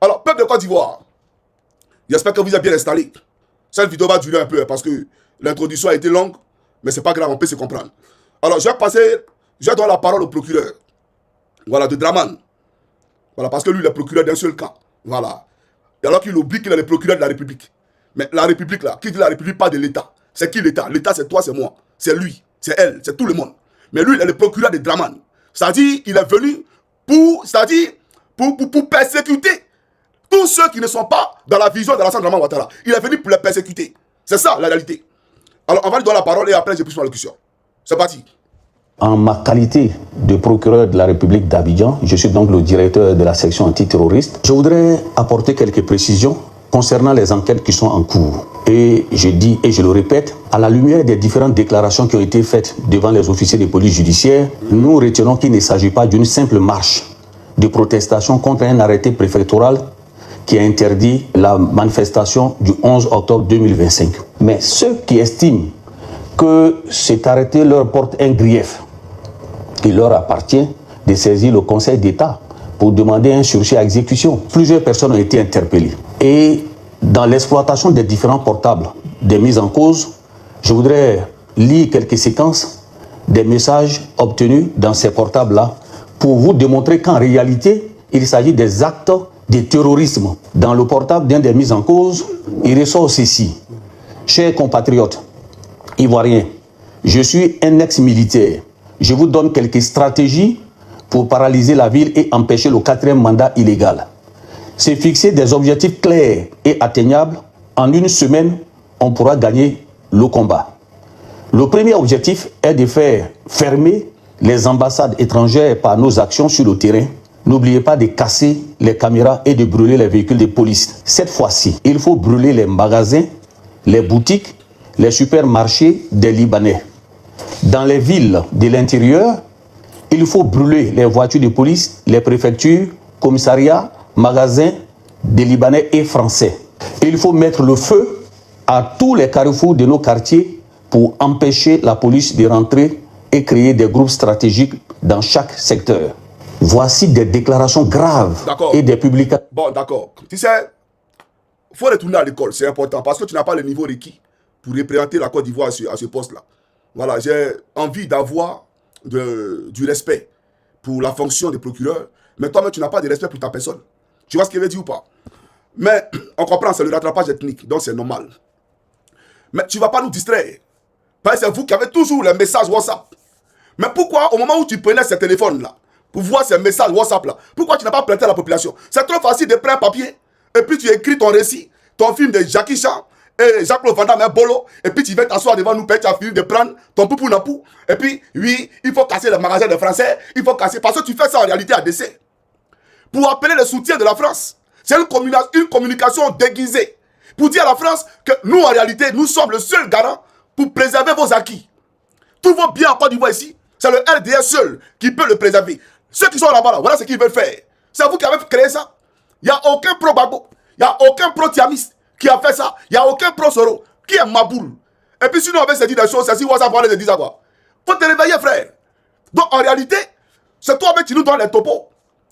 Alors, peuple de Côte d'Ivoire, j'espère que vous êtes bien installés. Cette vidéo va durer un peu parce que l'introduction a été longue, mais c'est pas grave, on peut se comprendre. Alors, je vais donner la parole au procureur. Voilà, de Draman. Voilà, parce que lui, il est procureur d'un seul camp. Voilà. Et alors qu'il oublie qu'il est le procureur de la République. Mais la République, là, qui dit la République, pas de l'État. C'est qui l'État? L'État, c'est toi, c'est moi. C'est lui, c'est elle, c'est tout le monde. Mais lui, il est le procureur de Draman. C'est-à-dire, il est venu pour persécuter tous ceux qui ne sont pas dans la vision de l'Alassane Draman Ouattara. Il est venu pour les persécuter. C'est ça, la réalité. Alors, on va lui donner la parole et après, j'ai plus sur la question. C'est parti. En ma qualité de procureur de la République d'Abidjan, je suis donc le directeur de la section antiterroriste. Je voudrais apporter quelques précisions concernant les enquêtes qui sont en cours. Et je dis et je le répète, à la lumière des différentes déclarations qui ont été faites devant les officiers de police judiciaire, nous retenons qu'il ne s'agit pas d'une simple marche de protestation contre un arrêté préfectoral qui a interdit la manifestation du 11 octobre 2025. Mais ceux qui estiment que cet arrêté leur porte un grief, il leur appartient de saisir le Conseil d'État pour demander un sursis à exécution. Plusieurs personnes ont été interpellées. Et dans l'exploitation des différents portables des mises en cause, je voudrais lire quelques séquences des messages obtenus dans ces portables-là pour vous démontrer qu'en réalité, il s'agit des actes de terrorisme. Dans le portable d'un des mises en cause, il ressort ceci. Chers compatriotes ivoiriens, je suis un ex-militaire. Je vous donne quelques stratégies pour paralyser la ville et empêcher le 4e mandat illégal. C'est fixer des objectifs clairs et atteignables. En une semaine, on pourra gagner le combat. Le premier objectif est de faire fermer les ambassades étrangères par nos actions sur le terrain. N'oubliez pas de casser les caméras et de brûler les véhicules de police. Cette fois-ci, il faut brûler les magasins, les boutiques, les supermarchés des Libanais. Dans les villes de l'intérieur, il faut brûler les voitures de police, les préfectures, commissariats, magasins des Libanais et Français. Il faut mettre le feu à tous les carrefours de nos quartiers pour empêcher la police de rentrer et créer des groupes stratégiques dans chaque secteur. Voici des déclarations graves et des publications. Bon, d'accord. Tu sais, il faut retourner à l'école, c'est important, parce que tu n'as pas le niveau requis pour représenter la Côte d'Ivoire à ce poste-là. Voilà, j'ai envie d'avoir du respect pour la fonction de procureur, mais toi-même, tu n'as pas de respect pour ta personne. Tu vois ce qu'il veut dire ou pas? Mais on comprend, c'est le rattrapage ethnique, donc c'est normal. Mais tu ne vas pas nous distraire. Parce que c'est vous qui avez toujours les messages WhatsApp. Mais pourquoi, au moment où tu prenais ce téléphone-là, pour voir ces messages WhatsApp-là, pourquoi tu n'as pas prêté à la population? C'est trop facile de prendre un papier, et puis tu écris ton récit, ton film de Jackie Chan, et Jacques-Claude Van Damme, Bolo, et puis tu vas t'asseoir devant nous, tu as fini de prendre ton poupou napou, et puis, oui, il faut casser le magasin de Français, il faut casser, parce que tu fais ça en réalité à décès. Pour appeler le soutien de la France. C'est une communication déguisée. Pour dire à la France que nous, en réalité, nous sommes le seul garant pour préserver vos acquis. Tout va bien en Côte d'Ivoire ici. C'est le RDS seul qui peut le préserver. Ceux qui sont là-bas, là, voilà ce qu'ils veulent faire. C'est vous qui avez créé ça. Il n'y a aucun pro-Gbagbo. Il n'y a aucun pro-Tiamiste qui a fait ça. Il n'y a aucun pro-Soro qui est Maboul. Et puis si nous avait se dit des choses, c'est si WhatsApp parlait de dire ça quoi. Faut te réveiller, frère. Donc en réalité, c'est toi-même qui nous donne les topos.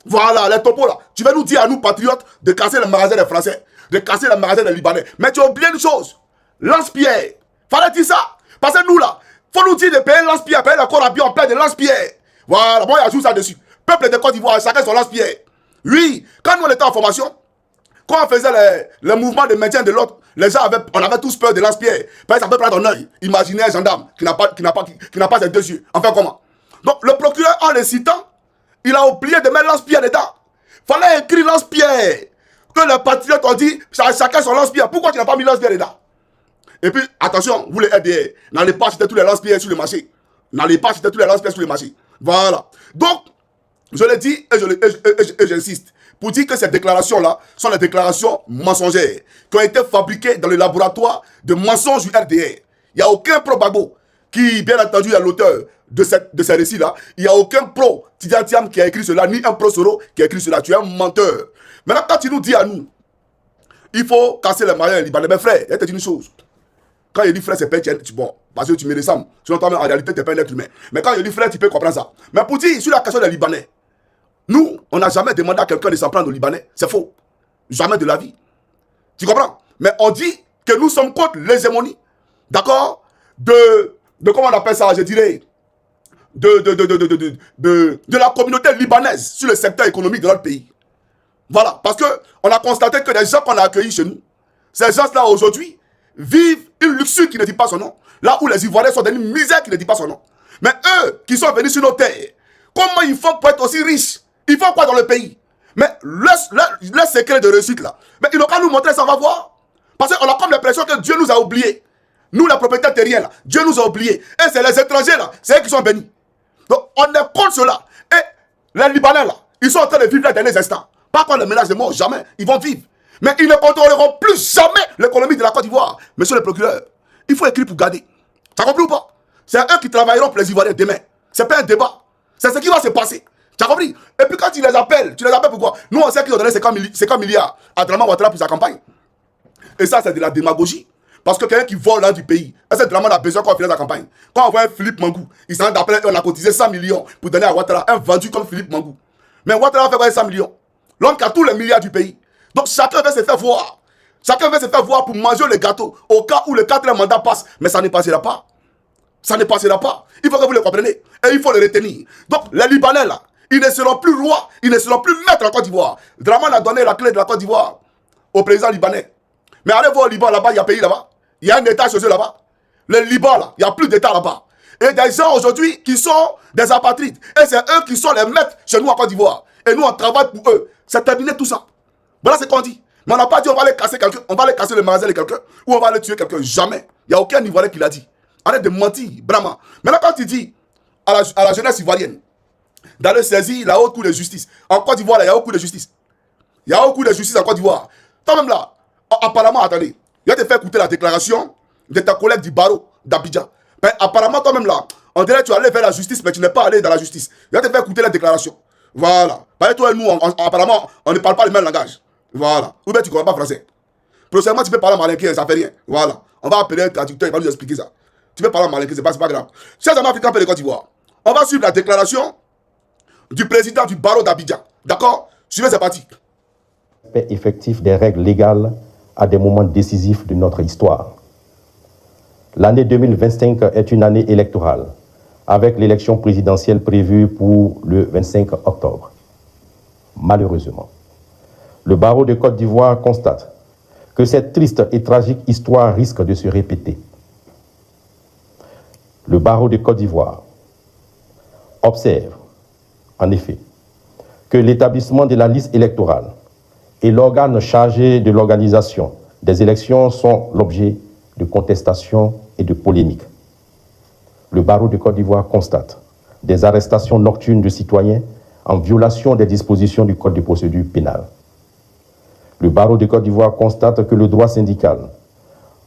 Voilà, les topos là. Tu vas nous dire à nous, patriotes, de casser le magasin des Français, de casser le magasin des Libanais. Mais tu as oublié une chose. Lance-pierre. Fallait dire ça. Parce que nous là, faut nous dire de payer lance-pierre, payer le corps à bien en plein de lance-pierre. Voilà, bon, il y a tout ça dessus. Peuple de Côte d'Ivoire, chacun son lance-pierre. Oui, quand nous on était en formation, quand on faisait les mouvements de maintien de l'autre, on avait tous peur de lance-pierre. Parce que ça peut prendre un œil. Imaginez un gendarme qui n'a pas ses 2 yeux. Enfin, comment? Donc, le procureur, en les citant, il a oublié de mettre lance-pierre dedans. Fallait écrire lance-pierre. Que les patriotes ont dit, chacun son lance-pierre. Pourquoi tu n'as pas mis lance-pierre dedans? Et puis, attention, vous les RDR, n'allez pas acheter tous les lance-pierres sur le marché. N'allez pas acheter tous les lance-pierres sur le marché. Voilà. Donc, je l'ai dit et j'insiste, pour dire que ces déclarations-là sont des déclarations mensongères, qui ont été fabriquées dans le laboratoire de mensonges du RDR. Il n'y a aucun pro-Gbagbo qui, bien entendu, est l'auteur de ces récits-là. Il n'y a aucun pro-Tidiane qui a écrit cela, ni un pro-Soro qui a écrit cela. Tu es un menteur. Maintenant, quand tu nous dis à nous, il faut casser les mariages libanais, mes frères, il y a une chose. Quand il dit frère, c'est pas bon, parce que tu me ressembles. Sinon, toi, en réalité, tu n'es pas un être humain. Mais quand il dit frère, tu peux comprendre ça. Mais pour dire, sur la question des Libanais, nous, on n'a jamais demandé à quelqu'un de s'en prendre aux Libanais. C'est faux. Jamais de la vie. Tu comprends? Mais on dit que nous sommes contre l'hégémonie, d'accord, de comment on appelle ça, je dirais, de la communauté libanaise sur le secteur économique de notre pays. Voilà, parce qu'on a constaté que les gens qu'on a accueillis chez nous, ces gens-là aujourd'hui, vivent une luxure qui ne dit pas son nom. Là où les Ivoiriens sont dans une misère qui ne dit pas son nom. Mais eux, qui sont venus sur nos terres, comment ils font pour être aussi riches? Ils font quoi dans le pays? Mais leur secret de réussite là, mais ils n'ont qu'à nous montrer, ça va voir. Parce qu'on a comme l'impression que Dieu nous a oubliés. Nous, les propriétaires terriens là, Dieu nous a oubliés. Et c'est les étrangers là, c'est eux qui sont bénis. Donc on est contre cela. Et les Libanais là, ils sont en train de vivre les derniers instants. Pas quand le ménage de mort, jamais. Ils vont vivre. Mais ils ne contrôleront plus jamais l'économie de la Côte d'Ivoire. Monsieur le procureur, il faut écrire pour garder. Tu as compris ou pas? C'est eux qui travailleront pour les Ivoiriens demain. C'est pas un débat. C'est ce qui va se passer. Tu as compris? Et puis quand tu les appelles pourquoi? Nous, on sait qu'ils ont donné 50 milliards à Draman Ouattara pour sa campagne. Et ça, c'est de la démagogie. Parce que quelqu'un qui vole dans du pays, est-ce que Draman a besoin qu'on finisse la campagne? Quand on voit un Philippe Mangou, il s'en d'après, on a cotisé 100 millions pour donner à Ouattara, un vendu comme Philippe Mangou. Mais Ouattara fait quoi 100 millions? L'homme qui a tous les milliards du pays. Donc chacun veut se faire voir. Chacun veut se faire voir pour manger le gâteau au cas où le 4e mandat passe. Mais ça ne passera pas. Ça ne passera pas. Il faut que vous le compreniez. Et il faut le retenir. Donc les Libanais là, ils ne seront plus rois, ils ne seront plus maîtres en Côte d'Ivoire. Draman a donné la clé de la Côte d'Ivoire au président libanais. Mais allez voir au Liban là-bas, il y a un pays là-bas. Il y a un État chez eux là-bas. Le Liban là, il n'y a plus d'État là-bas. Et des gens aujourd'hui qui sont des apatrides. Et c'est eux qui sont les maîtres chez nous en Côte d'Ivoire. Et nous on travaille pour eux. C'est terminé tout ça. Voilà ce qu'on dit. Mais on n'a pas dit on va aller casser quelqu'un, on va aller casser le magasin de quelqu'un, ou on va aller tuer quelqu'un. Jamais. Il n'y a aucun Ivoirien qui l'a dit. Arrête de mentir, Brahma. Maintenant, quand tu dis à la jeunesse ivoirienne, d'aller saisir la haute cour de justice, en Côte d'Ivoire, il y a haute cour de justice. Il y a haute cour de justice en Côte d'Ivoire. Toi-même là, apparemment, attendez, je vais te faire écouter la déclaration de ta collègue du barreau d'Abidjan. Ben, apparemment, toi-même là, on dirait que tu allais vers la justice, mais tu n'es pas allé dans la justice. Je vais te faire écouter la déclaration. Voilà. Par toi et nous, apparemment, on ne parle pas le même langage. Voilà. Ou bien tu ne comprends pas français. Prochainement, tu peux parler en malinquin, ça ne fait rien. Voilà. On va appeler un traducteur, il va nous expliquer ça. Tu peux parler en malinquin, c'est pas grave. Chers amis africains de Côte d'Ivoire, on va suivre la déclaration du président du barreau d'Abidjan. D'accord? Suivez, c'est parti. Respect effectif des règles légales à des moments décisifs de notre histoire. L'année 2025 est une année électorale, avec l'élection présidentielle prévue pour le 25 octobre. Malheureusement, le barreau de Côte d'Ivoire constate que cette triste et tragique histoire risque de se répéter. Le barreau de Côte d'Ivoire observe, en effet, que l'établissement de la liste électorale et l'organe chargé de l'organisation des élections sont l'objet de contestations et de polémiques. Le barreau de Côte d'Ivoire constate des arrestations nocturnes de citoyens en violation des dispositions du Code de procédure pénale. Le barreau de Côte d'Ivoire constate que le droit syndical,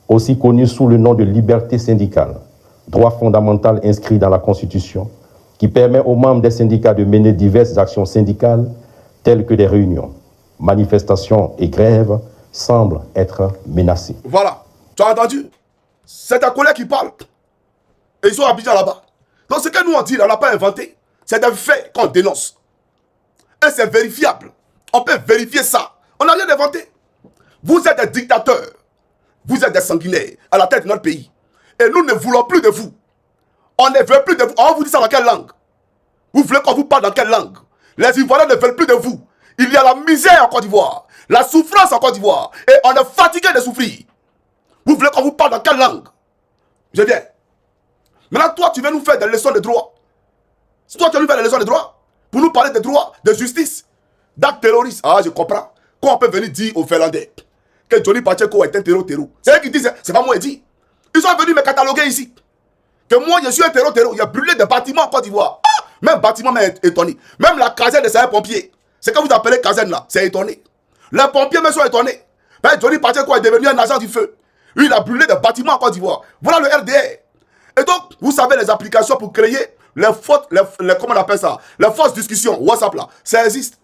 aussi connu sous le nom de liberté syndicale, droit fondamental inscrit dans la Constitution, qui permet aux membres des syndicats de mener diverses actions syndicales, telles que des réunions, manifestations et grèves, semble être menacé. Voilà. Tu as entendu? C'est ta collègue qui parle. Et ils sont Abidjan là-bas. Donc ce que nous on dit, on n'a pas inventé. C'est des faits qu'on dénonce. Et c'est vérifiable. On peut vérifier ça. On n'a rien inventé. Vous êtes des dictateurs. Vous êtes des sanguinaires à la tête de notre pays. Et nous ne voulons plus de vous. On ne veut plus de vous. On vous dit ça dans quelle langue? Vous voulez qu'on vous parle dans quelle langue? Les Ivoiriens ne veulent plus de vous. Il y a la misère en Côte d'Ivoire. La souffrance en Côte d'Ivoire. Et on est fatigué de souffrir. Vous voulez qu'on vous parle dans quelle langue? Je viens. Maintenant, toi, tu veux nous faire des leçons de droit. Toi, tu veux nous faire des leçons de droit pour nous parler de droit, de justice, d'actes terroristes. Ah, je comprends. Quand on peut venir dire aux Finlandais que Johnny Pacheco est un terreau. C'est eux qui disent, c'est pas moi qui dis. Ils sont venus me cataloguer ici. Que moi, je suis un terreau. Il a brûlé des bâtiments en Côte d'Ivoire. Ah, même bâtiment m'a étonné. Même la caserne de ces pompiers. C'est que vous appelez caserne là. C'est étonné. Les pompiers me sont étonnés. Ben, Johnny Pacheco est devenu un agent du feu. Lui, il a brûlé des bâtiments en Côte d'Ivoire. Voilà le RDR. Et donc, vous savez les applications pour créer les fautes, comment on appelle ça? Les fausses discussions. WhatsApp là. Ça existe.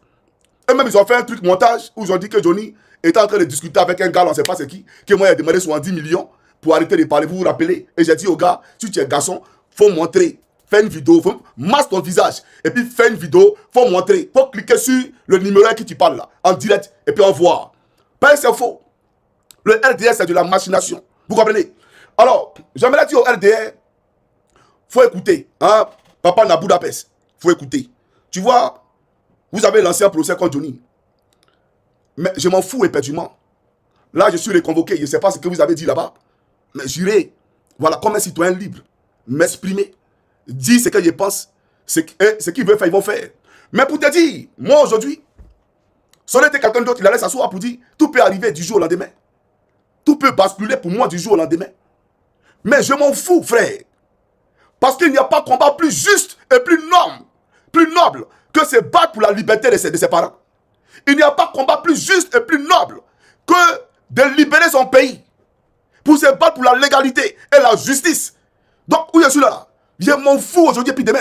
Eux-mêmes, ils ont fait un truc montage où ils ont dit que Johnny était en train de discuter avec un gars, on ne sait pas c'est qui, que moi, il a demandé 70 millions pour arrêter de parler. Vous vous rappelez? Et j'ai dit au gars, si tu es garçon, faut montrer. Fais une vidéo, masse ton visage. Et puis fais une vidéo, faut montrer. Faut cliquer sur le numéro à qui tu parles là, en direct. Et puis on voit. Parce que c'est faux. Le RDR, c'est de la machination. Vous comprenez? Alors, j'aimerais dire au RDR, faut écouter. Hein? Papa n'a Budapest. Faut écouter. Tu vois, vous avez l'ancien procès contre Johnny. Mais je m'en fous éperdument. Là, je suis reconvoqué. Je ne sais pas ce que vous avez dit là-bas. Mais j'irai, voilà, comme un citoyen libre, m'exprimer, dire ce que je pense, ce qu'ils veulent faire, ils vont faire. Mais pour te dire, moi aujourd'hui, si on était quelqu'un d'autre, il allait s'asseoir pour dire, tout peut arriver du jour au lendemain. Tout peut basculer pour moi du jour au lendemain. Mais je m'en fous, frère. Parce qu'il n'y a pas de combat plus juste et plus noble que se battre pour la liberté de ses parents. Il n'y a pas de combat plus juste et plus noble que de libérer son pays. Pour se battre pour la légalité et la justice. Donc, où je suis là? Je m'en fous aujourd'hui et puis demain.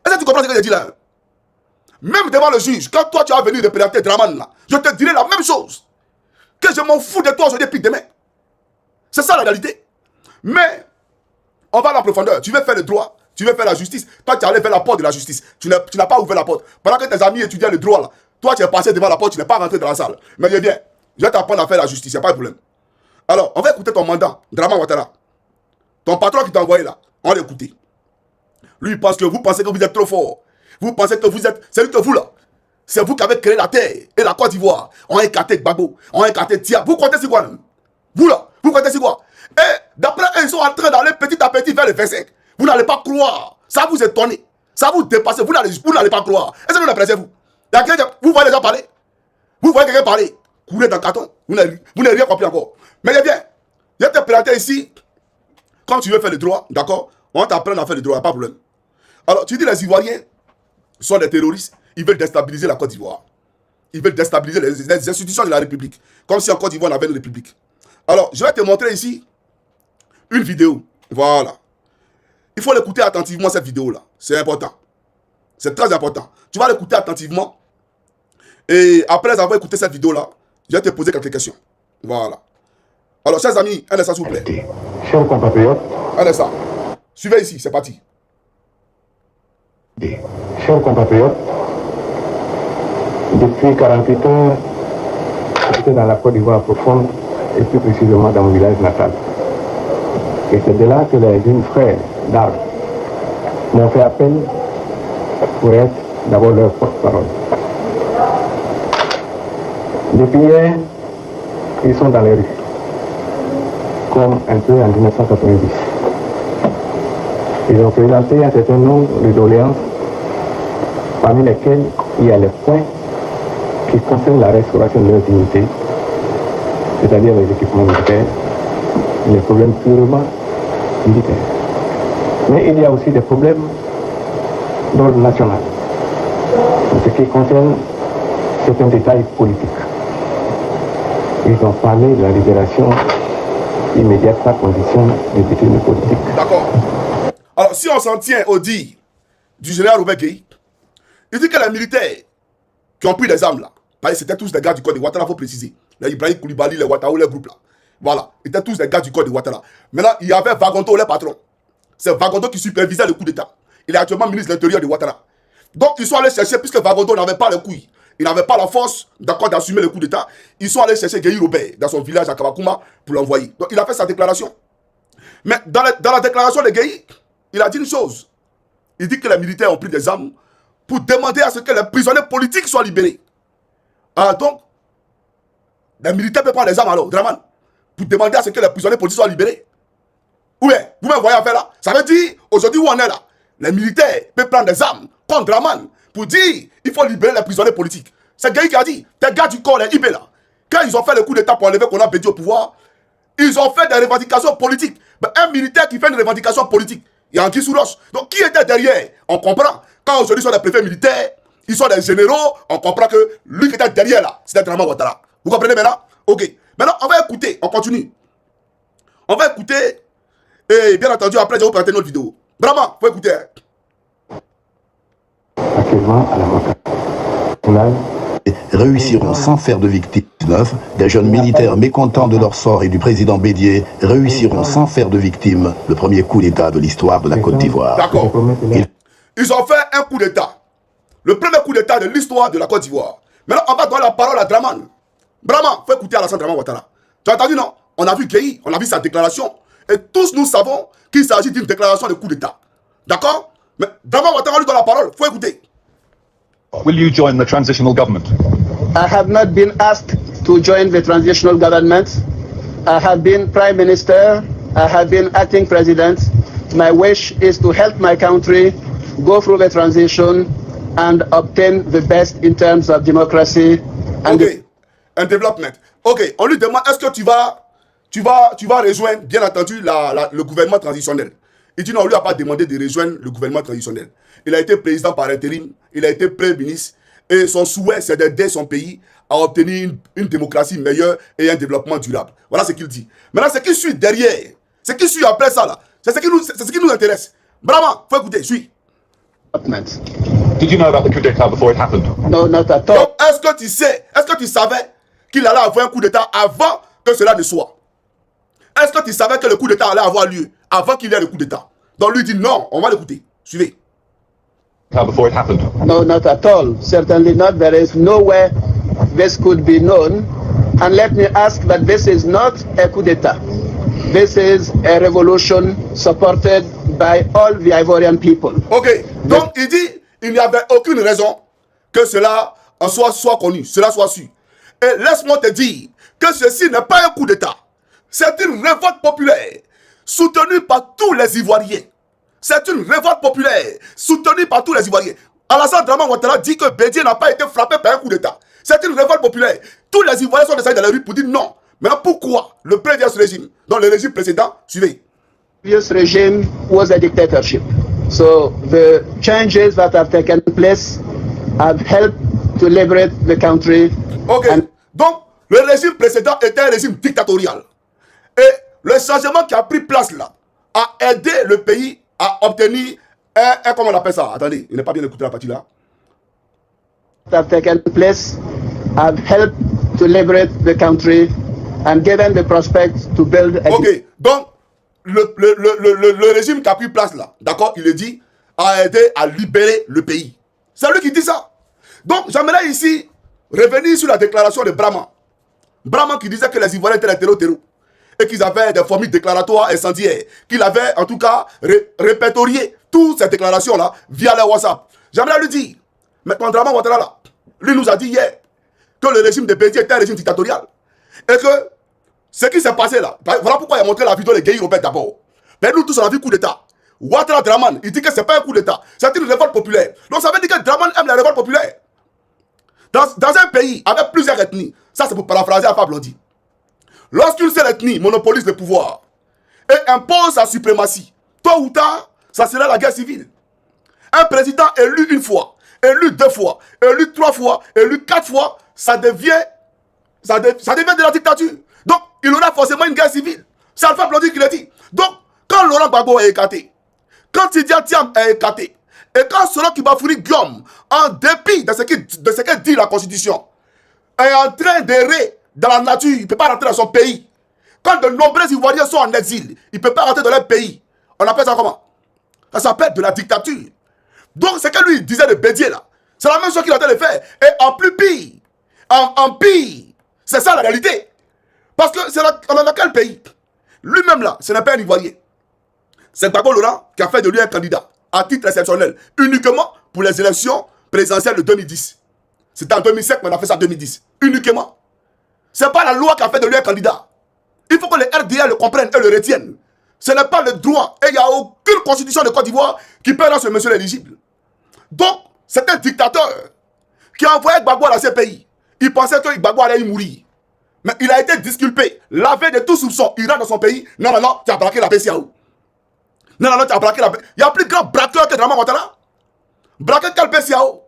Est-ce que tu comprends ce que je dis là? Même devant le juge, quand toi tu vas venir représenter Draman là, je te dirai la même chose. Que je m'en fous de toi aujourd'hui et puis demain. C'est ça la réalité. Mais, on va à la profondeur. Tu veux faire le droit, tu veux faire la justice. Toi, tu es allé vers la porte de la justice. Tu n'as pas ouvert la porte. Pendant que tes amis étudiaient le droit là, toi tu es passé devant la porte, tu n'es pas rentré dans la salle. Mais je viens, je vais t'apprendre à faire la justice, il n'y a pas de problème. Alors, on va écouter ton mandant, Draman Ouattara. Ton patron qui t'a envoyé là, on va l'écouter. Lui, il pense que vous pensez que vous êtes trop fort. Vous pensez que vous êtes... C'est lui que vous là. C'est vous qui avez créé la terre et la Côte d'Ivoire. On a écarté Gbagbo, on a écarté Tia. Vous comptez sur quoi même? Vous là, vous comptez sur quoi? Et d'après eux, ils sont en train d'aller petit à petit vers le 25. Vous n'allez pas croire. Ça vous étonne. Ça vous dépasse. Vous n'allez pas croire. Est-ce que vous l'appréciez vous? Vous voyez les gens parler? Vous voyez quelqu'un parler? Courez dans le carton. Vous n'avez rien compris encore. Mais viens, je vais te présenter ici. Quand tu veux faire le droit, d'accord? On t'apprend à faire le droit, pas de problème. Alors, tu dis les Ivoiriens sont des terroristes. Ils veulent déstabiliser la Côte d'Ivoire. Ils veulent déstabiliser les institutions de la République. Comme si en Côte d'Ivoire on avait une République. Alors, je vais te montrer ici une vidéo. Voilà. Il faut l'écouter attentivement, cette vidéo-là. C'est important. C'est très important. Tu vas l'écouter attentivement. Et après avoir écouté cette vidéo-là, je vais te poser quelques questions. Voilà. Alors, chers amis, un instant, s'il vous plaît. Chers compatriotes. Un instant. Suivez ici, c'est parti. Chers compatriotes, depuis 48 heures, j'étais dans la Côte d'Ivoire profonde, et plus précisément dans mon village natal. Et c'est de là que les jeunes frères d'armes m'ont fait appel pour être d'abord leur porte-parole. Depuis hier, ils sont dans les rues, comme un peu en 1990. Ils ont présenté un certain nombre de doléances, parmi lesquelles il y a les points qui concernent la restauration de leur dignité, c'est-à-dire les équipements militaires, les problèmes purement militaires. Mais il y a aussi des problèmes d'ordre national, en ce qui concerne certains détails politiques. Ils ont parlé de la libération immédiate par condition des détenus politiques. D'accord. Alors, si on s'en tient au dit du général Robert Gueye, il dit que les militaires qui ont pris les armes là, parce que c'était tous des gars du code de Ouattara, il faut préciser. Les Ibrahim Koulibaly, les Ouattara, les groupes là. Voilà, ils étaient tous des gars du code de Ouattara. Maintenant, il y avait Vagonto, le patron. C'est Vagonto qui supervisait le coup d'État. Il est actuellement ministre de l'Intérieur de Ouattara. Donc, ils sont allés chercher, puisque Vagonto n'avait pas les couilles, il n'avait pas la force d'accord d'assumer le coup d'État, ils sont allés chercher Gueye Robert dans son village à Kabakouma pour l'envoyer. Donc, il a fait sa déclaration. Mais dans la déclaration de Gueye, il a dit une chose. Il dit que les militaires ont pris des armes pour demander à ce que les prisonniers politiques soient libérés. Ah, donc, les militaires peuvent prendre des armes alors, Draman, pour demander à ce que les prisonniers politiques soient libérés. Oui, vous me voyez faire là. Ça veut dire, aujourd'hui où on est là, les militaires peuvent prendre des armes contre Draman pour dire il faut libérer les prisonniers politiques. C'est Gueye qui a dit, tes gars du corps, les IB là, quand ils ont fait le coup d'État pour enlever Kona Bédi au pouvoir, ils ont fait des revendications politiques. Mais un militaire qui fait une revendication politique, il y a un qui sous roche. Donc qui était derrière? On comprend. Quand aujourd'hui ils sont des préfets militaires, ils sont des généraux, on comprend que lui qui était derrière là, c'était Draman Ouattara. Vous comprenez maintenant? Ok. Maintenant, on va écouter, on continue. On va écouter, et bien entendu, après, je vais vous présenter notre vidéo. Draman, faut écouter. Actuellement, à la montagne, réussiront sans faire de victimes. Des jeunes militaires mécontents de leur sort et du président Bédié réussiront sans faire de victimes le premier coup d'État de l'histoire de la Côte d'Ivoire. D'accord. Ils ont fait un coup d'État. Le premier coup d'État de l'histoire de la Côte d'Ivoire. Maintenant, on va donner la parole à Draman. Vraiment, faut écouter Alassane Dramane Ouattara. Tu as entendu, non? On a vu Gueye, on a vu sa déclaration. Et tous nous savons qu'il s'agit d'une déclaration de coup d'État. D'accord? Mais Dramane Ouattara lui donne la parole. Faut écouter. Will you join the transitional government? I have not been asked to join the transitional government. I have been Prime Minister. I have been acting President. My wish is to help my country go through the transition and obtain the best in terms of democracy. And un développement. Ok, on lui demande, est-ce que tu vas rejoindre, bien entendu, le gouvernement transitionnel. Il dit non, on lui a pas demandé de rejoindre le gouvernement traditionnel. Il a été président par intérim, il a été premier ministre, et son souhait, c'est d'aider son pays à obtenir une démocratie meilleure et un développement durable. Voilà ce qu'il dit. Maintenant, ce qui suit derrière, ce qui suit après ça, là, c'est ce qui nous intéresse. Vraiment, faut écouter, suis. Did you know about the coup d'État before it happened? No, not at all. Donc, est-ce que tu savais qu'il allait avoir un coup d'État avant que cela ne soit? Est-ce que tu savais que le coup d'État allait avoir lieu avant qu'il y ait le coup d'État? Donc lui dit non, on va l'écouter. Suivez. Before it happened? No, not at all. Certainly not. There is no way this could be known. And let me ask that this is not a coup d'État. This is a revolution supported by all the Ivorian people. Ok, donc il dit il n'y avait aucune raison que cela en soit connu, cela soit su. Et laisse-moi te dire que ceci n'est pas un coup d'État. C'est une révolte populaire soutenue par tous les Ivoiriens. C'est une révolte populaire soutenue par tous les Ivoiriens. Alassane Dramane Ouattara dit que Bédié n'a pas été frappé par un coup d'État. C'est une révolte populaire. Tous les Ivoiriens sont descendus dans la rue pour dire non. Maintenant, pourquoi le prévieux régime, dans le régime précédent, suivez. The previous regime was a dictatorship. So the changes that have taken place have helped to liberate the country. Ok. Donc, le régime précédent était un régime dictatorial. Et le changement qui a pris place là a aidé le pays à obtenir un comment on appelle ça? Attendez, il n'est pas bien écouté la partie là. Have taken place have helped to liberate the country and given the prospect to build a... Ok, donc le régime qui a pris place là, d'accord, il est dit, a aidé à libérer le pays. C'est lui qui dit ça. Donc j'aimerais ici revenir sur la déclaration de Brahman. Brahman qui disait que les Ivoiriens étaient les terreaux et qu'ils avaient des formules déclaratoires incendiaires, qu'il avait en tout cas répertorié toutes ces déclarations là via les WhatsApp. J'aimerais lui dire, mais quand Dramane Ouattara là, lui nous a dit hier que le régime de Bédié était un régime dictatorial. Et que ce qui s'est passé là, voilà pourquoi il a montré la vidéo de Gueye Robert d'abord. Mais nous tous on a vu coup d'État. Ouattara Dramane, il dit que ce n'est pas un coup d'État, c'est une révolte populaire. Donc ça veut dire que Dramane aime la révolte populaire. Dans un pays avec plusieurs ethnies, ça c'est pour paraphraser Alpha Blondy. Lorsqu'une seule ethnie monopolise le pouvoir et impose sa suprématie, tôt ou tard, ça sera la guerre civile. Un président élu une fois, élu deux fois, élu trois fois, élu quatre fois, ça devient de la dictature. Donc, il aura forcément une guerre civile. C'est Alpha Blondy qui l'a dit. Donc, quand Laurent Gbagbo est écarté, quand Tidiane Thiam est écarté, et quand Soro Kibafouri Guillaume, en dépit de ce que dit la Constitution, est en train d'errer dans la nature, il ne peut pas rentrer dans son pays. Quand de nombreux Ivoiriens sont en exil, il ne peut pas rentrer dans leur pays. On appelle ça comment? Ça s'appelle de la dictature. Donc, ce que lui disait de Bédié là, c'est la même chose qu'il a en train de faire. Et en plus pire, en pire, c'est ça la réalité. Parce que c'est dans quel pays? Lui-même là, ce n'est pas un Ivoirien. C'est Gbagbo Laurent qui a fait de lui un candidat à titre exceptionnel, uniquement pour les élections présidentielles de 2010. C'était en 2007, mais on a fait ça en 2010. Uniquement. Ce n'est pas la loi qui a fait de lui un candidat. Il faut que les RDA le comprennent et le retiennent. Ce n'est pas le droit. Et il n'y a aucune constitution de Côte d'Ivoire qui peut rendre ce monsieur éligible. Donc, c'est un dictateur qui a envoyé Gbagbo dans ces pays. Il pensait que Gbagbo allait y mourir. Mais il a été disculpé, lavé de tout soupçon. Il rentre dans son pays. Non, non, non, tu as braqué la PCAO. Non, non, non, tu as braqué la PCAO. Il y a plus grand braqueur que Dramane Ouattara. Braqué quel PCAO?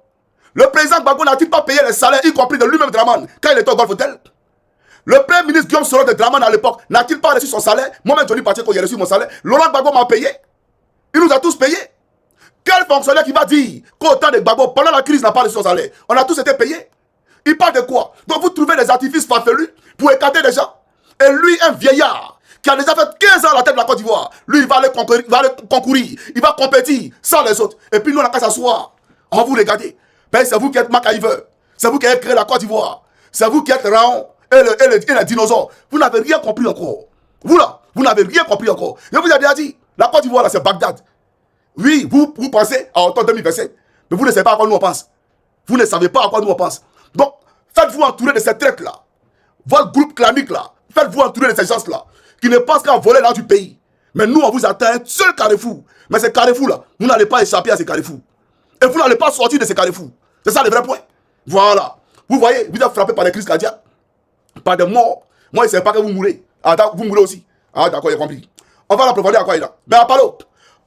Le président Gbagbo n'a-t-il pas payé les salaires, y compris de lui-même Dramane, quand il était au Golf Hotel? Le premier ministre Guillaume Soro de Dramane à l'époque, n'a-t-il pas reçu son salaire? Moi-même, Johnny Pacheco, j'ai reçu mon salaire. Laurent Gbagbo m'a payé. Il nous a tous payés. Quel fonctionnaire qui va dire qu'autant de Gbagbo, pendant la crise, n'a pas reçu son salaire? On a tous été payés. Il parle de quoi? Donc vous trouvez des artifices farfelus pour écarter des gens. Et lui, un vieillard, qui a déjà fait 15 ans à la tête de la Côte d'Ivoire, lui, il va aller concourir, il va compétir sans les autres. Et puis nous, on n'a qu'à s'asseoir. On vous regarder. Ben, c'est vous qui êtes MacIver. C'est vous qui avez créé la Côte d'Ivoire. C'est vous qui êtes Raon et les dinosaures. Vous n'avez rien compris encore. Vous là, vous n'avez rien compris encore. Je vous ai déjà dit, la Côte d'Ivoire là, c'est Bagdad. Oui, vous pensez à automne 2027, mais vous ne savez pas à quoi nous on pense. Vous ne savez pas à quoi nous on pense. Donc, faites-vous entourer de ces traites-là. Votre groupe clanique là, faites-vous entourer de ces gens-là, qui ne pensent qu'à voler l'argent du pays. Mais nous, on vous attend un seul carrefour. Mais ces carrefours-là, vous n'allez pas échapper à ces carrefours. Et vous n'allez pas sortir de ces carrefours. C'est ça le vrai point. Voilà. Vous voyez, vous êtes frappé par des crises cardiaques, par des morts. Moi, je ne sais pas que vous mourrez. Ah, vous mourrez aussi. Ah, d'accord, j'ai compris. On va l'approfondir à quoi il a. Mais à Palo,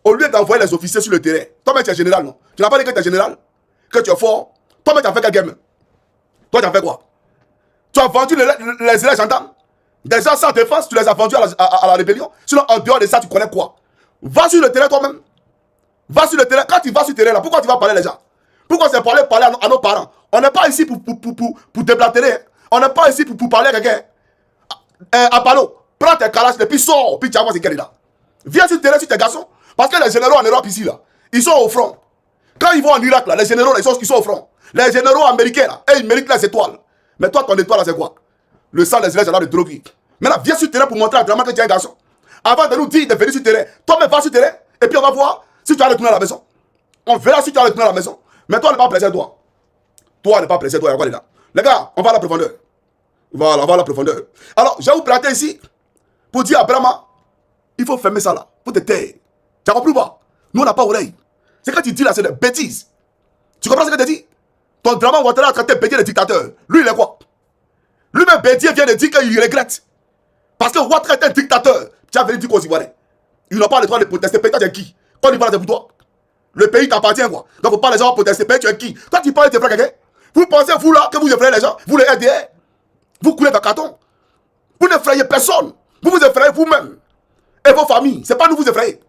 au lieu d'envoyer les officiers sur le terrain, toi-même tu es général, non? Tu n'as pas dit que tu es général, que tu es fort. Toi-même tu as fait quel game? Toi tu as fait quoi? Tu as vendu les gendarmes. Des gens sans défense, tu les as vendus à la rébellion. Sinon, en dehors de ça, tu connais quoi? Va sur le terrain toi-même. Va sur le terrain. Quand tu vas sur le terrain, là, pourquoi tu vas parler les gens? Pourquoi c'est parler à nos parents? On n'est pas ici pour déblatérer. On n'est pas ici pour parler à quelqu'un. À Palo, prends tes calages et puis sors. Puis tu vas voir c'est quel est là. Viens sur le terrain sur tes garçons. Parce que les généraux en Europe ici, là, ils sont au front. Quand ils vont en Irak, là, les généraux, là, ils sont au front. Les généraux américains, là, ils méritent les étoiles. Mais toi, ton étoile, là, c'est quoi? Le sang des gendarmes de drogue. Maintenant, viens sur le terrain pour montrer à Draman que tu es un garçon. Avant de nous dire de venir sur le terrain, toi-même va sur le terrain. Et puis on va voir si tu vas retourner à la maison. On verra si tu vas retourner à la maison. Mais toi, n'est pas pressé, toi. Toi, n'est pas pressé, toi. Les gars, on va à la profondeur. Voilà, on va à la profondeur. Alors, je vais vous planter ici pour dire à Brahma, il faut fermer ça là, pour te taire. Tu as compris ou pas? Nous, on n'a pas oreille. C'est quand tu dis là, c'est des bêtises. Tu comprends ce que tu dis? Ton Draman Ouattara a traité Bédié de dictateur. Lui, il est quoi? Lui-même, Bédié vient de dire qu'il regrette. Parce que Ouattara est un dictateur. Tu as venu dire qu'aux Ivoiriens, ils n'ont pas le droit de protester. Pays, toi, tu es qui? Quand tu parles, c'est pour toi. Le pays t'appartient, quoi. Donc, il ne faut pas les gens protester. Pays, tu es qui? Toi, tu parles, tu ferais quelqu'un. Vous pensez, vous là, que vous effrayez les gens? Vous les aidez. Vous coulez dans le carton. Vous n'effrayez personne. Vous vous effrayez vous-même. Et vos familles. Ce n'est pas nous vous effrayez.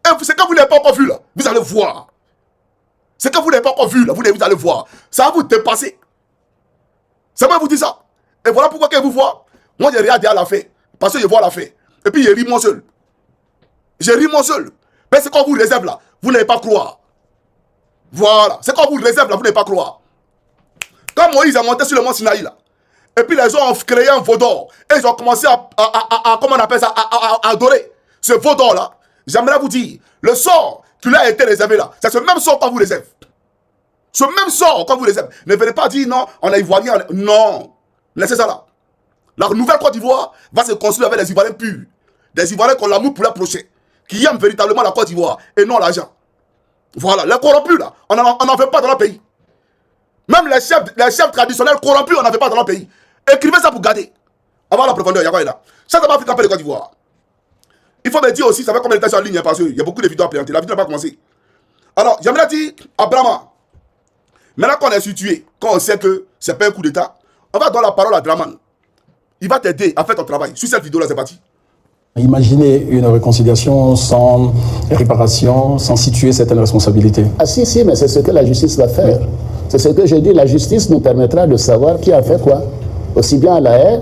Et c'est que vous n'avez pas encore vu, là. Vous allez voir. C'est que vous n'avez pas encore vu, là. Vous allez voir. Ça va vous dépasser. C'est moi qui vous dis ça. Et voilà pourquoi quand vous voyez, moi, j'ai rien dit à la fin. Parce que je vois la fin. Et puis, je ris moi seul. Je ris moi seul. Mais c'est quand vous réserve là, vous n'allez pas croire. Voilà. C'est quand vous réserve là, vous n'allez pas croire. Quand Moïse a monté sur le mont Sinaï là, et puis les gens ont créé un veau d'or, et ils ont commencé comment on appelle ça, à adorer ce veau d'or là. J'aimerais vous dire, le sort qui lui a été réservé là, c'est ce même sort qu'on vous réserve. Ce même sort qu'on vous réserve. Ne venez pas dire non, on est Ivoirien. Non. Laissez ça là. La nouvelle Côte d'Ivoire va se construire avec des Ivoiriens purs. Des Ivoiriens qui ont l'amour pour leur prochain. Qui aiment véritablement la Côte d'Ivoire et non l'argent. Voilà. Les corrompus là, on n'en veut pas dans leur pays. Même les chefs traditionnels corrompus, on n'en veut pas dans leur pays. Écrivez ça pour garder. On va à la profondeur. Là. Ça va faire camper de Côte d'Ivoire. Il faut me dire aussi, ça fait combien de temps sur la ligne, parce qu'il y a beaucoup de vidéos à présenter. La vidéo n'a pas commencé. Alors, j'aimerais dire à Brahma, maintenant qu'on est situé, quand on sait que c'est pas un coup d'état, on va donner la parole à Draman. Il va t'aider à faire ton travail. Sur cette vidéo-là, c'est parti. Imaginez une réconciliation sans réparation, sans situer certaines responsabilités. Ah si, mais c'est ce que la justice va faire. Oui. C'est ce que je dis, la justice nous permettra de savoir qui a fait quoi. Aussi bien à la haie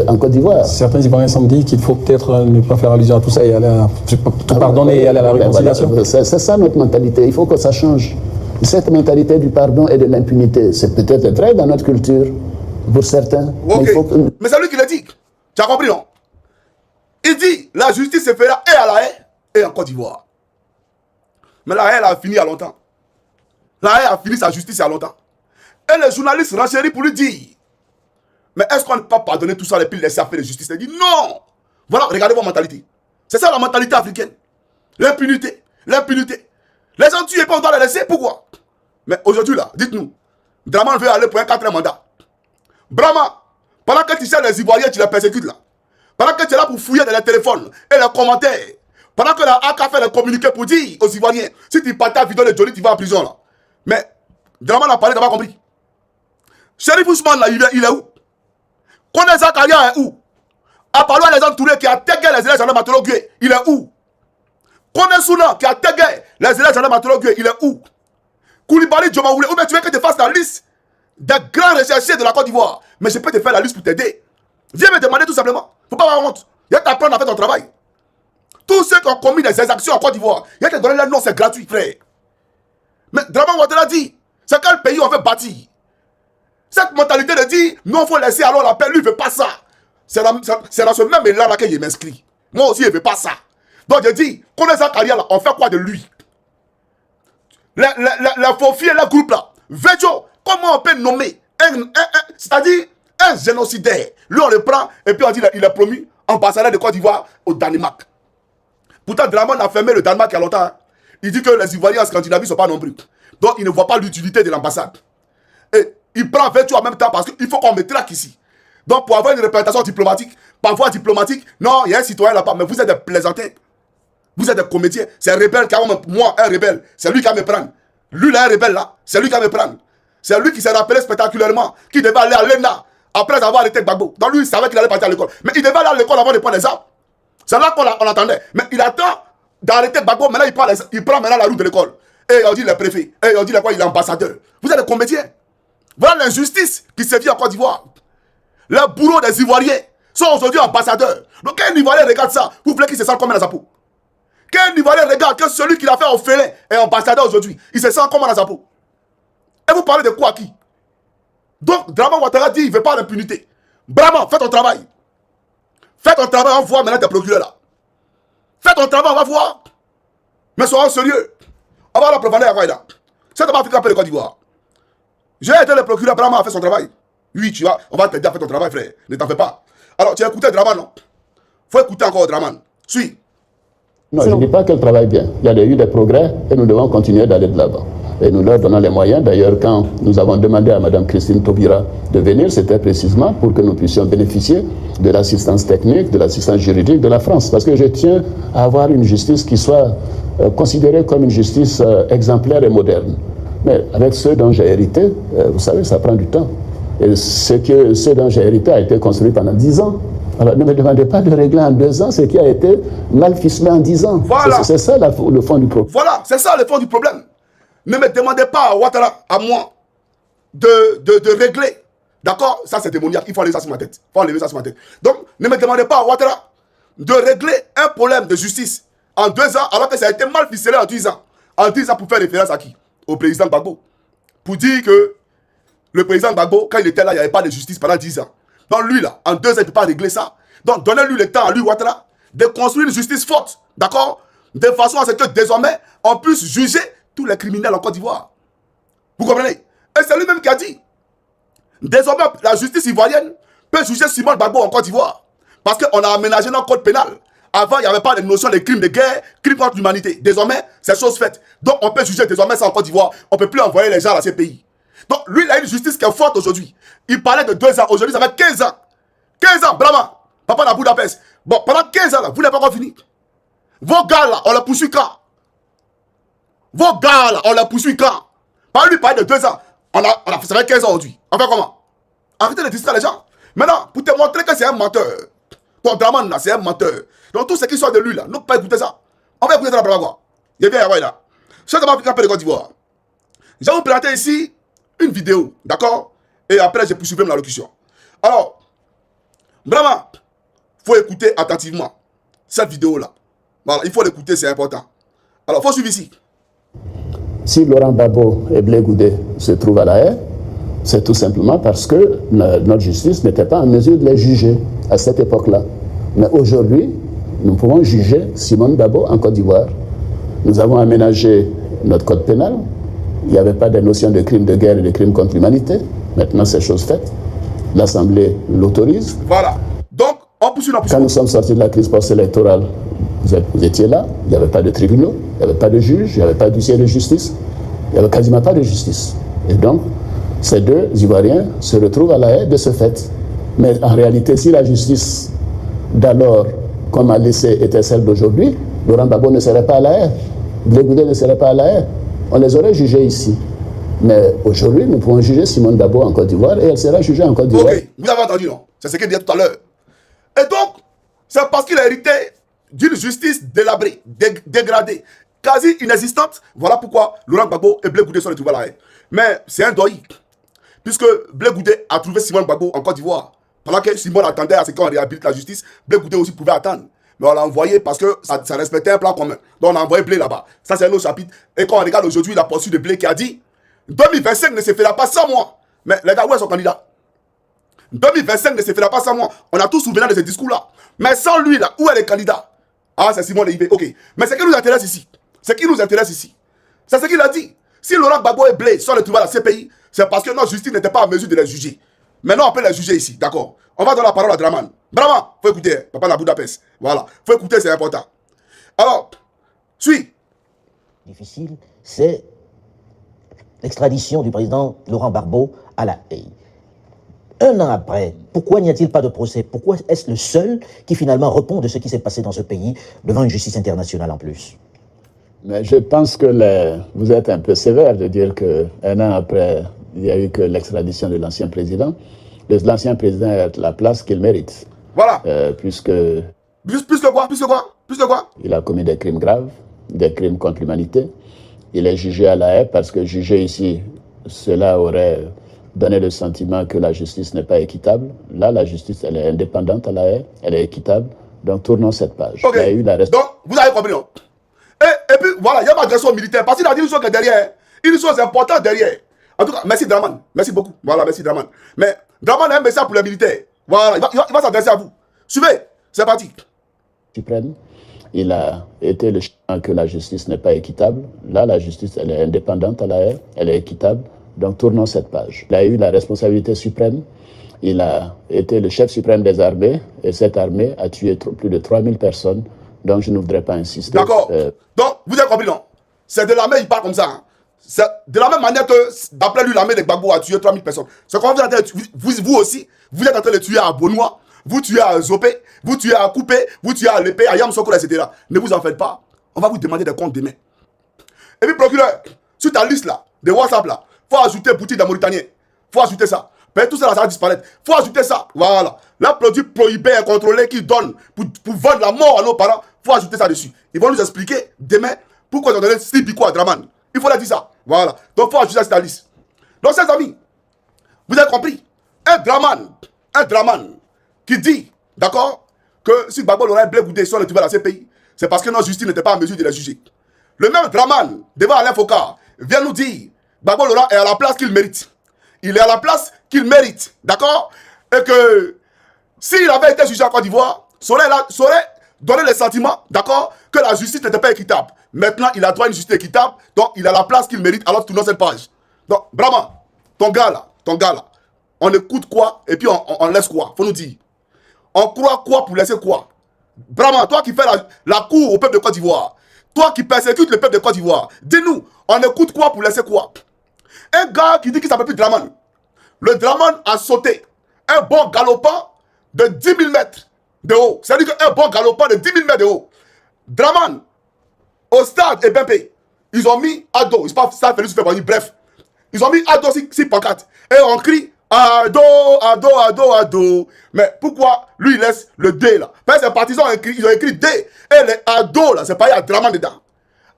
qu'en Côte d'Ivoire. Certains Ivoiriens semblent dire qu'il faut peut-être ne pas faire allusion à tout ça et aller à tout pardonner et aller à la réconciliation. Voilà. C'est ça notre mentalité, il faut que ça change. Cette mentalité du pardon et de l'impunité, c'est peut-être vrai dans notre culture, pour certains. Okay. Mais c'est lui qui l'a dit. Tu as compris, non? Il dit, la justice se fera et à la haie et en Côte d'Ivoire. Mais la haie, elle a fini il y a longtemps. La haie a fini sa justice il y a longtemps. Et les journalistes renchérit pour lui dire, mais est-ce qu'on ne peut pas pardonner tout ça et puis laisser faire la justice? Il dit non. Voilà, regardez votre mentalité. C'est ça la mentalité africaine. L'impunité. L'impunité. Les gens tués, on doit les laisser. Pourquoi? Mais aujourd'hui, là, dites-nous, Draman veut aller pour un 4e mandat. Brahma, pendant que tu cherches les Ivoiriens, tu les persécutes là. Pendant que tu es là pour fouiller dans les téléphones et les commentaires. Pendant que la AK fait les communiqués pour dire aux Ivoiriens, si tu partages la vidéo de Johnny, tu vas en prison là. Mais Draman a parlé, tu n'as pas compris. Sheriff Ousmane là, il est où? Kone Zakaria est où? Apalo les entourés qui a tagué les élèves gendarmes matologués, il est où? Kone Souna qui a tagué les élèves gendarmes matologués, il est où? Koulibaly Djomaoulé, ou bien tu veux que je te fasse la liste des grands recherchés de la Côte d'Ivoire? Mais je peux te faire la liste pour t'aider. Viens me demander tout simplement. Faut pas avoir honte. Il y a t'apprendre à faire ton travail. Tous ceux qui ont commis des exactions en Côte d'Ivoire, il y a te donner leur nom, c'est gratuit, frère. Mais Draman Ouattara dit, c'est quel pays on veut bâtir? Cette mentalité de dire, non, il faut laisser alors la paix, lui, il ne veut pas ça. C'est dans ce même élan-là que je m'inscris. Moi aussi, je ne veux pas ça. Donc, je dis, qu'on ait sa carrière-là, on fait quoi de lui? La faux filles, le groupe-là. Vejo, comment on peut nommer c'est-à-dire un génocidaire? Lui, on le prend et puis on dit qu'il est promu ambassadeur de Côte d'Ivoire au Danemark. Pourtant, Draman a fermé le Danemark il y a longtemps. Il dit que les Ivoiriens en Scandinavie ne sont pas nombreux. Donc, il ne voit pas l'utilité de l'ambassade. Et il prend Vejo en même temps parce qu'il faut qu'on me traque ici. Donc, pour avoir une représentation diplomatique, par voie diplomatique, non, il y a un citoyen là-bas, mais vous êtes des plaisantins. Vous êtes des comédiens. C'est un rebelle qui a moi, un rebelle. C'est lui qui va me prendre. Lui, là, un rebelle là. C'est lui qui va me prendre. C'est lui qui s'est rappelé spectaculairement qu'il devait aller à l'ENA après avoir arrêté Gbagbo. Donc lui, il savait qu'il allait partir à l'école. Mais il devait aller à l'école avant de prendre les armes. C'est là qu'on attendait. Mais il attend d'arrêter Gbagbo. Maintenant, il prend maintenant la route de l'école. Et on dit le préfet. Et on dit quoi, il est ambassadeur. Vous êtes des comédiens. Voilà l'injustice qui se vit en Côte d'Ivoire. Les bourreaux des Ivoiriens sont aujourd'hui ambassadeurs. Donc quand un Ivoirien regarde ça, vous voulez qu'il se sente comme dans sa peau. Quand un Ivoirien regarde que celui qui l'a fait au félin est ambassadeur aujourd'hui, il se sent comment dans sa peau. Et vous parlez de quoi à qui? Donc, Draman Ouattara dit il ne veut pas l'impunité. Bravo, fais ton travail. Fais ton travail, on voit maintenant tes procureurs là. Fais ton travail, on va voir. Mais soyons sérieux. On va la profondeur à Kwaïda. C'est d'abord Afrique après le Côte d'Ivoire. J'ai été le procureur, Brahma a fait son travail. Oui, tu vois, on va te dire, fais ton travail, frère. Ne t'en fais pas. Alors, tu as écouté Draman, non? Faut écouter encore Draman. Suis. Non, je ne dis pas qu'elle travaille bien. Il y a eu des progrès et nous devons continuer d'aller de l'avant. Et nous leur donnons les moyens. D'ailleurs, quand nous avons demandé à Mme Christine Taubira de venir, c'était précisément pour que nous puissions bénéficier de l'assistance technique, de l'assistance juridique de la France. Parce que je tiens à avoir une justice qui soit considérée comme une justice exemplaire et moderne. Mais avec ceux dont j'ai hérité, vous savez, ça prend du temps. Et ce dont j'ai hérité a été construit pendant 10 ans. Alors ne me demandez pas de régler en 2 ans ce qui a été mal ficelé en 10 ans. Voilà. C'est ça le fond du problème. Voilà, c'est ça le fond du problème. Ne me demandez pas à Ouattara, à moi, de régler. D'accord? Ça c'est démoniaque, il faut enlever ça sur ma tête. Il faut enlever ça sur ma tête. Donc, ne me demandez pas à Ouattara de régler un problème de justice en 2 ans, alors que ça a été mal ficelé en 10 ans. En 10 ans pour faire référence à qui? Au président Gbagbo. Pour dire que le président Gbagbo, quand il était là, il n'y avait pas de justice pendant 10 ans. Donc lui là, en 2 ans, il ne peut pas régler ça. Donc donnez-lui le temps à lui, Ouattara, de construire une justice forte. D'accord? De façon à ce que désormais, on puisse juger tous les criminels en Côte d'Ivoire. Vous comprenez? Et c'est lui-même qui a dit. Désormais, la justice ivoirienne peut juger Simon Gbagbo en Côte d'Ivoire. Parce qu'on a aménagé notre code pénal. Avant, il n'y avait pas de notion de crimes de guerre, crimes contre l'humanité. Désormais, c'est chose faite. Donc, on peut juger désormais ça en Côte d'Ivoire. On ne peut plus envoyer les gens à ces pays. Donc, lui, il a une justice qui est forte aujourd'hui. Il parlait de 2 ans. Aujourd'hui, ça fait 15 ans. 15 ans, bravo. Papa dans Budapest. Bon, pendant 15 ans, là, vous n'avez pas encore fini. Vos gars, là, on les poursuit quand? Vos gars, là, on les poursuit quand? Par lui, parler de 2 ans. Ça fait 15 ans aujourd'hui. On fait comment? Arrêtez de distraire les gens. Maintenant, pour te montrer que c'est un menteur. Ton Draman, là, c'est un menteur. Donc, tout ce qui sort de lui, là, nous ne pouvons pas écouter ça. On va écouter ça là, quoi. Il vient à là. Je vais m'appliquer un peu de Côte d'Ivoire. Je vais vous présenter ici une vidéo, d'accord? Et après, je poursuivrai mon allocution. Alors, vraiment, il faut écouter attentivement cette vidéo-là. Voilà, il faut l'écouter, c'est important. Alors, il faut suivre ici. Si Laurent Gbagbo et Blé Goudé se trouvent à La Haye, c'est tout simplement parce que notre justice n'était pas en mesure de les juger à cette époque-là. Mais aujourd'hui, nous pouvons juger Simone Gbagbo en Côte d'Ivoire. Nous avons aménagé notre code pénal. Il n'y avait pas de notion de crimes de guerre et de crimes contre l'humanité. Maintenant, c'est chose faite. L'Assemblée l'autorise. Voilà. Donc, on poursuit la Quand nous sommes sortis de la crise post-électorale, vous étiez là, il n'y avait pas de tribunaux, il n'y avait pas de juges, il n'y avait pas d'huissier de justice, il n'y avait quasiment pas de justice. Et donc, ces 2 Ivoiriens se retrouvent à La Haye de ce fait. Mais en réalité, si la justice d'alors, comme a laissé, était celle d'aujourd'hui, Laurent Gbagbo ne serait pas à La Haye, Blé Goudé ne serait pas à La Haye. On les aurait jugés ici. Mais aujourd'hui, nous pouvons juger Simone Gbagbo en Côte d'Ivoire et elle sera jugée en Côte d'Ivoire. Ok, vous avez entendu, non? C'est ce qu'il disait tout à l'heure. Et donc, c'est parce qu'il a hérité d'une justice délabrée, dégradée, quasi inexistante. Voilà pourquoi Laurent Gbagbo et Blé Goudé sont retrouvés à La Haye. Mais c'est un deuil. Puisque Blé Goudé a trouvé Simone Gbagbo en Côte d'Ivoire. Pendant que Simone attendait à ce qu'on réhabilite la justice, Blé Goudé aussi pouvait attendre. Mais on l'a envoyé parce que ça respectait un plan commun. Donc on a envoyé Blé là-bas. Ça, c'est un autre chapitre. Et quand on regarde aujourd'hui la poursuite de Blé qui a dit 2025 ne se fera pas sans moi. Mais les gars, où est son candidat? 2025 ne se fera pas sans moi. On a tous souvenir de ce discours-là. Mais sans lui, là, où est le candidat? Ah, c'est Simon Leibé. Ok. Mais ce qui nous intéresse ici, c'est ce qu'il a dit. Si Laurent Gbagbo est blé sur le tribunal de la CPI, c'est parce que notre justice n'était pas en mesure de les juger. Maintenant, on peut les juger ici, d'accord? On va donner la parole à Draman. Draman, faut écouter, papa la Budapest. Voilà, faut écouter, c'est important. Alors, suis. Difficile, c'est l'extradition du président Laurent Gbagbo à La Haye. Un an après, pourquoi n'y a-t-il pas de procès? Pourquoi est-ce le seul qui finalement répond de ce qui s'est passé dans ce pays devant une justice internationale en plus? Mais je pense que vous êtes un peu sévère de dire qu'un an après, il n'y a eu que l'extradition de l'ancien président. L'ancien président a la place qu'il mérite. Voilà. Puisque... Plus de quoi? Il a commis des crimes graves, des crimes contre l'humanité. Il est jugé à La Haye parce que juger ici, cela aurait donné le sentiment que la justice n'est pas équitable. Là, la justice, elle est indépendante à La Haye, elle est équitable. Donc, tournons cette page. Ok. Donc, vous avez compris, non? Et puis, voilà, il y a ma agression militaire. Parce qu'il a dit une chose qui est derrière. Une chose importante derrière. En tout cas, merci Draman. Merci beaucoup. Voilà, merci Draman. Mais Draman a un message pour les militaires. Voilà, il va s'adresser à vous. Suivez, c'est parti. Suprême, il a été le chien que la justice n'est pas équitable. Là, la justice, elle est indépendante à La Haye, elle est équitable. Donc, tournons cette page. Il a eu la responsabilité suprême. Il a été le chef suprême des armées. Et cette armée a tué plus de 3000 personnes. Donc, je ne voudrais pas insister. D'accord. Donc, vous avez compris, non? C'est de l'armée, il parle comme ça. Hein. C'est de la même manière que, d'après lui, l'armée de Gbagbo a tué 3000 personnes. C'est quand vous aussi, vous êtes en train de tuer à Bonois, vous tuez à Zopé, vous tuez à Coupé, vous tuez à Lépé, à Yamsoko, etc. Ne vous en faites pas. On va vous demander des comptes demain. Et puis, procureur, sur ta liste là, de WhatsApp là, faut ajouter boutique de Mauritanien. Faut ajouter ça. Mais tout ça, là, ça va disparaître. Faut ajouter ça. Voilà. Le produit prohibé, incontrôlé, qui donne pour vendre la mort à nos parents, faut ajouter ça dessus. Ils vont nous expliquer demain pourquoi ils ont donné Slipico à Draman. Il faut leur dire ça. Voilà. Donc, faut ajouter ça sur ta liste. Donc, chers amis, vous avez compris. Un Draman qui dit, d'accord, que si Gbagbo l'aurait blé goudé sur le tribunal de la CPI, c'est parce que notre justice n'était pas en mesure de les juger. Le même Draman, devant Alain Foucault, vient nous dire Gbagbo Laurent est à la place qu'il mérite. Il est à la place qu'il mérite. D'accord? Et que s'il avait été jugé en Côte d'Ivoire, ça aurait donné le sentiment, d'accord, que la justice n'était pas équitable. Maintenant, il a droit à une justice équitable, donc il a la place qu'il mérite, alors tournons cette page. Donc, Brahma, ton gars là, on écoute quoi et puis on laisse quoi? Faut nous dire. On croit quoi pour laisser quoi? Brahma, toi qui fais la cour au peuple de Côte d'Ivoire, toi qui persécutes le peuple de Côte d'Ivoire, dis-nous, on écoute quoi pour laisser quoi? Un gars qui dit qu'il s'appelle plus Draman. Le Draman a sauté un bon galopant de 10 000 mètres de haut. C'est-à-dire qu'un bon galopant de 10 000 mètres de haut. Draman, au stade Ebempe, ils ont mis Ado. Ils sont pas ça, Félix Fébani, bref. Ils ont mis Ado si pancarte. Et on crie Ado, Ado, Ado, Ado. Mais pourquoi lui il laisse le D là? Parce que ses partisans ils ont écrit D. Et les Ado là, c'est pas, il y a Draman dedans.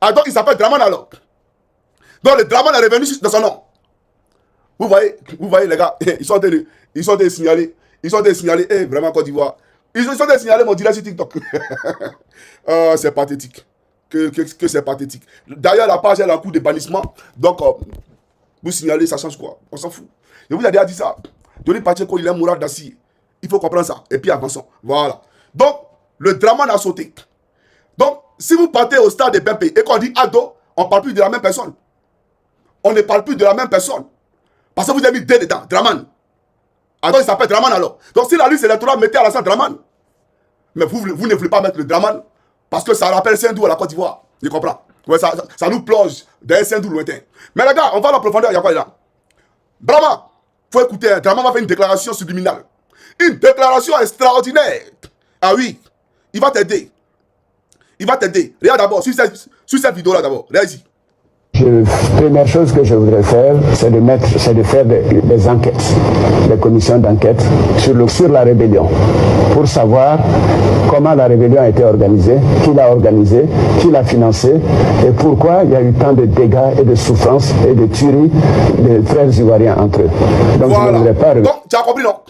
Ado, il s'appelle Draman alors. Donc le Draman est revenu dans son nom. Vous voyez les gars, ils sont des signalés. Ils sont des signalés, vraiment Côte d'Ivoire. Ils sont des signalés, mon direct sur TikTok. C'est pathétique. Que c'est pathétique. D'ailleurs, la page est en cours de bannissement. Donc, vous signalez, ça change quoi? On s'en fout. Je vous ai déjà dit ça. Denis Pacheco, il est moral d'acier. Il faut comprendre ça. Et puis avançons. Voilà. Donc, le Draman a sauté. Donc, si vous partez au stade de Bempe et qu'on dit Ado, on ne parle plus de la même personne. On ne parle plus de la même personne. Parce que vous avez mis D dedans, Draman. Alors il s'appelle Draman alors. Donc si la liste électorale mettez à la salle Draman. Mais vous ne voulez pas mettre le Draman parce que ça rappelle Saint-Dou à la Côte d'Ivoire. Je comprends. Ouais, ça nous plonge dans Saint-Dou lointain. Mais les gars, on va à la profondeur, il y a quoi là? Brahma, faut écouter, Draman va faire une déclaration subliminale. Une déclaration extraordinaire. Ah oui, il va t'aider. Il va t'aider. Regarde d'abord, sur cette vidéo-là d'abord. Regarde ici. La première chose que je voudrais faire, c'est de faire des enquêtes, des commissions d'enquête sur la rébellion, pour savoir comment la rébellion a été organisée, qui l'a organisée, qui l'a financée, et pourquoi il y a eu tant de dégâts et de souffrances et de tueries des frères ivoiriens entre eux. Donc voilà. Je ne voudrais pas... Donc, tu as compris, non?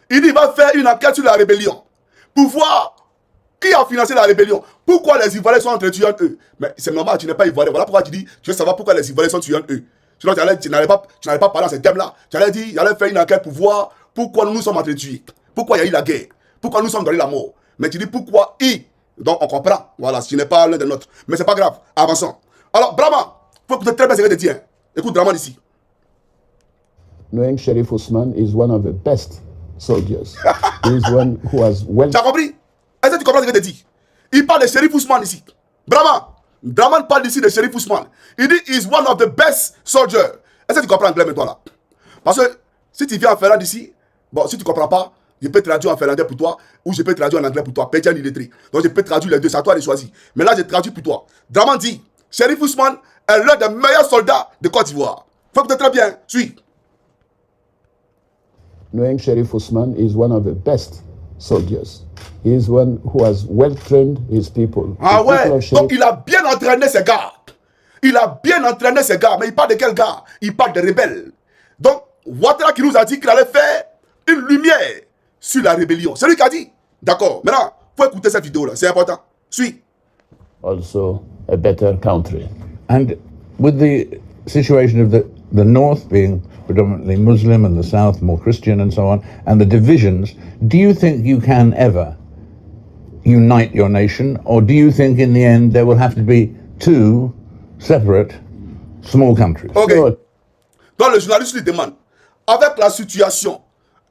Il dit qu'il va faire une enquête sur la rébellion, pour voir qui a financé la rébellion. Pourquoi les Ivoiriens sont entretués entre eux? Mais c'est normal, tu n'es pas Ivoirien. Voilà pourquoi tu dis, je veux savoir pourquoi les Ivoiriens sont tués entre eux. Sinon, tu n'allais pas parler dans ce thème-là. Tu allais dire, il allait faire une enquête pour voir pourquoi nous sommes entretués. Pourquoi il y a eu la guerre. Pourquoi nous sommes dans la mort. Mais tu dis pourquoi il. Donc on comprend. Voilà, ce n'est pas l'un des nôtres. Mais c'est pas grave. Avançons. Alors, Brahma, il faut écouter très bien ce que je te dis. Hein. Écoute Draman ici. Knowing Sheriff Ousmane is one of the best soldiers. He is one who has well... Tu as compris? Est-ce que tu comprends ce que je te dis? Il parle de Sheriff Ousmane ici. Brahma, Draman parle ici de Sheriff Ousmane. Il dit, he is one of the best soldiers. Est-ce que tu comprends anglais maintenant là? Parce que si tu viens en Finlande ici, bon, si tu ne comprends pas, je peux traduire en finlandais pour toi, ou je peux traduire en anglais pour toi, Pétian illettré. Donc je peux traduire les deux, c'est à toi de choisir. Mais là, je traduis pour toi. Draman dit, Sheriff Ousmane est l'un des meilleurs soldats de Côte d'Ivoire. Faut que tu très bien, suis. Knowing Sheriff Ousmane is one of the best soldiers. He is one who has well trained his people. Ah ouais, donc il a bien entraîné ses gars. Il a bien entraîné ses gars. Mais il parle de quel gars? Il parle des rebelles. Donc, Ouattara qui nous a dit qu'il allait faire une lumière sur la rébellion. C'est lui qui a dit. D'accord. Maintenant, il faut écouter cette vidéo-là. C'est important. Suis. Also a better country. And with the situation of the north being predominantly Muslim and the south more Christian and so on, and the divisions, do you think you can ever unite your nation, or do you think in the end there will have to be two separate small countries? Ok. Donc le journaliste lui demande, avec la situation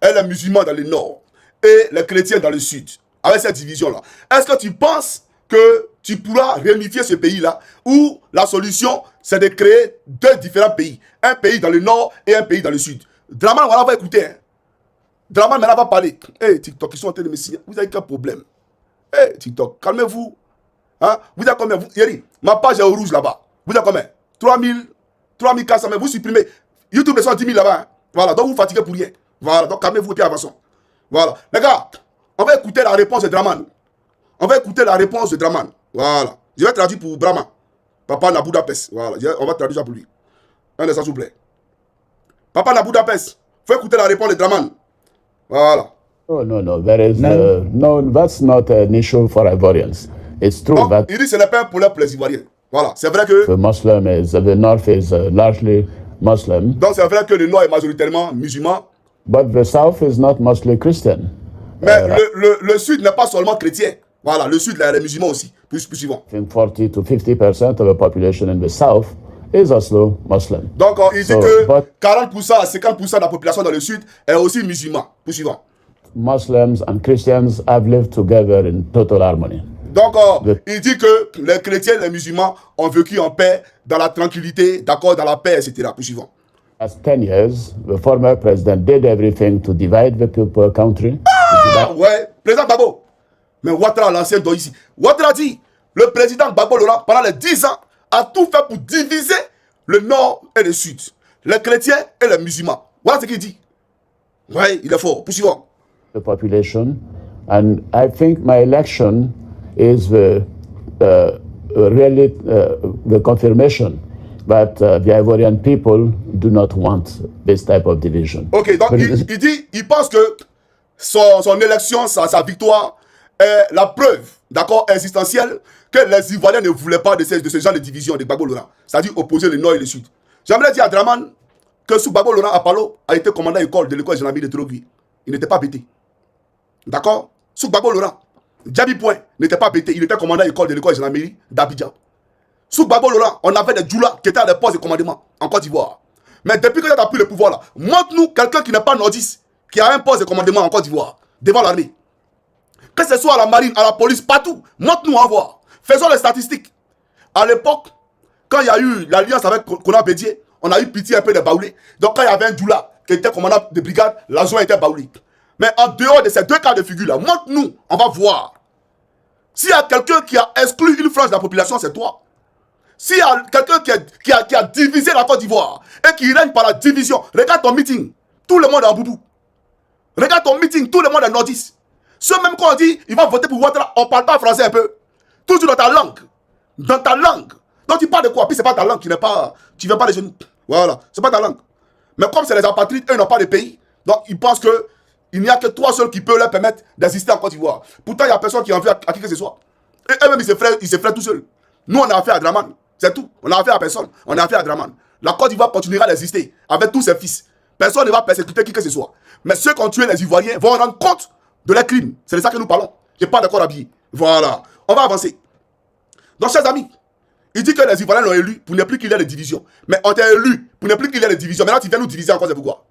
et les musulmans dans le nord et les chrétiens dans le sud, avec cette division-là, est-ce que tu penses que tu pourras réunifier ce pays-là, ou la solution, c'est de créer deux différents pays, un pays dans le nord et un pays dans le sud? Draman, on va écouter. Hein. Draman, maintenant, va parler. Hey, TikTok, ils sont en train de me signer. Vous avez quel problème? Hey, TikTok, calmez-vous. Hein? Vous avez combien? Yeri, ma page est au rouge là-bas. Vous avez combien? 3400, mais vous supprimez. YouTube, ils sont 10 000 là-bas. Hein? Voilà, donc vous fatiguez pour rien. Voilà, donc calmez-vous et puis avançons. Voilà. Les gars, on va écouter la réponse de Draman. On va écouter la réponse de Draman. Voilà. Je vais traduire pour Brahma. Papa na Budapest. Voilà. On va traduire ça pour lui. Un instant, s'il vous plaît. Papa na Budapest. Faut écouter la réponse de Draman. Voilà. Oh, no. There is no, that's not an issue for Ivorians. It's true Donc, that il dit que ce n'est pas un problème pour les Ivoiriens. Voilà. C'est vrai que... the north is largely Muslim. Donc, c'est vrai que le nord est majoritairement musulman. But the south is not mostly Christian. Mais le sud n'est pas seulement chrétien. Voilà, le sud, les musulmans aussi. Plus suivant. 40 to 50% of the population in the south is also Muslim. Donc, il dit que 40% à 50% de la population dans le sud est aussi musulman. Plus suivant. Muslims and Christians have lived together in total harmony. Donc, il dit que les chrétiens et les musulmans ont vécu en paix, dans la tranquillité, d'accord, dans la paix, etc. Plus suivant. Last 10 years, the former president did everything to divide the country. Ah, ouais, président Gbagbo. Mais Ouattara, l'ancien doigt ici. Ouattara dit, le président Gbagbo Laurent, pendant les 10 ans, a tout fait pour diviser le nord et le sud. Les chrétiens et les musulmans. Voilà ce qu'il dit. Ouais, il est fort. Poursuivons. The population, and I think my election is really the confirmation that the Ivorian people do not want this type of division. Ok, donc il dit, il pense que son élection, sa victoire est la preuve, d'accord, existentielle, que les Ivoiriens ne voulaient pas de ce genre de division de Gbagbo Laurent. C'est-à-dire opposer le nord et le sud. J'aimerais dire à Draman que sous Gbagbo Laurent, Apollo a été commandant de l'école Gendarmerie de Trogui. Il n'était pas bêté. D'accord? Sous Gbagbo Laurent, Djabi Point n'était pas bêté. Il était commandant de l'école Gendarmerie d'Abidjan. Sous Gbagbo Laurent, on avait des djoulas qui étaient à des postes de commandement en Côte d'Ivoire. Mais depuis que tu as pris le pouvoir là, montre-nous quelqu'un qui n'est pas nordiste, qui a un poste de commandement en Côte d'Ivoire, devant l'armée. Que ce soit à la marine, à la police, partout, montre-nous en voir. Faisons les statistiques. À l'époque, quand il y a eu l'alliance avec Kona Bédié, on a eu pitié un peu de Baoulé. Donc quand il y avait un djoula qui était commandant de brigade, la zone était Baoulé. Mais en dehors de ces deux cas de figure là, montre-nous, on va voir. S'il y a quelqu'un qui a exclu une frange de la population, c'est toi. S'il y a quelqu'un qui a divisé la Côte d'Ivoire et qui règne par la division, regarde ton meeting, tout le monde est en boubou. Regarde ton meeting, tout le monde est nordiste. Ceux même quand on dit, ils vont voter pour Ouattara, on ne parle pas français un peu. Toujours dans ta langue. Dans ta langue. Donc tu parles de quoi? Puis c'est pas ta langue qui n'est pas... Tu ne viens pas des genoux. Voilà, c'est pas ta langue. Mais comme c'est les apatrides, eux n'ont pas de pays. Donc ils pensent qu'il n'y a que toi seul qui peut leur permettre d'exister en Côte d'Ivoire. Pourtant, il n'y a personne qui en veut à qui que ce soit. Et eux-mêmes, ils se fraient tout seuls. Nous, on a affaire à Draman. C'est tout. On a affaire à personne. On a affaire à Draman. la Côte d'Ivoire continuera d'exister avec tous ses fils. Personne ne va persécuter qui que ce soit. Mais ceux qui ont tué les Ivoiriens vont rendre compte de leurs crimes. C'est de ça que nous parlons. Je n'ai pas d'accord habillé. Voilà. On va avancer. Donc, chers amis, il dit que les Ivoiriens l'ont élu pour ne plus qu'il y ait de division. Mais on t'a élu pour ne plus qu'il y ait de division. Maintenant, tu viens nous diviser encore, c'est pourquoi?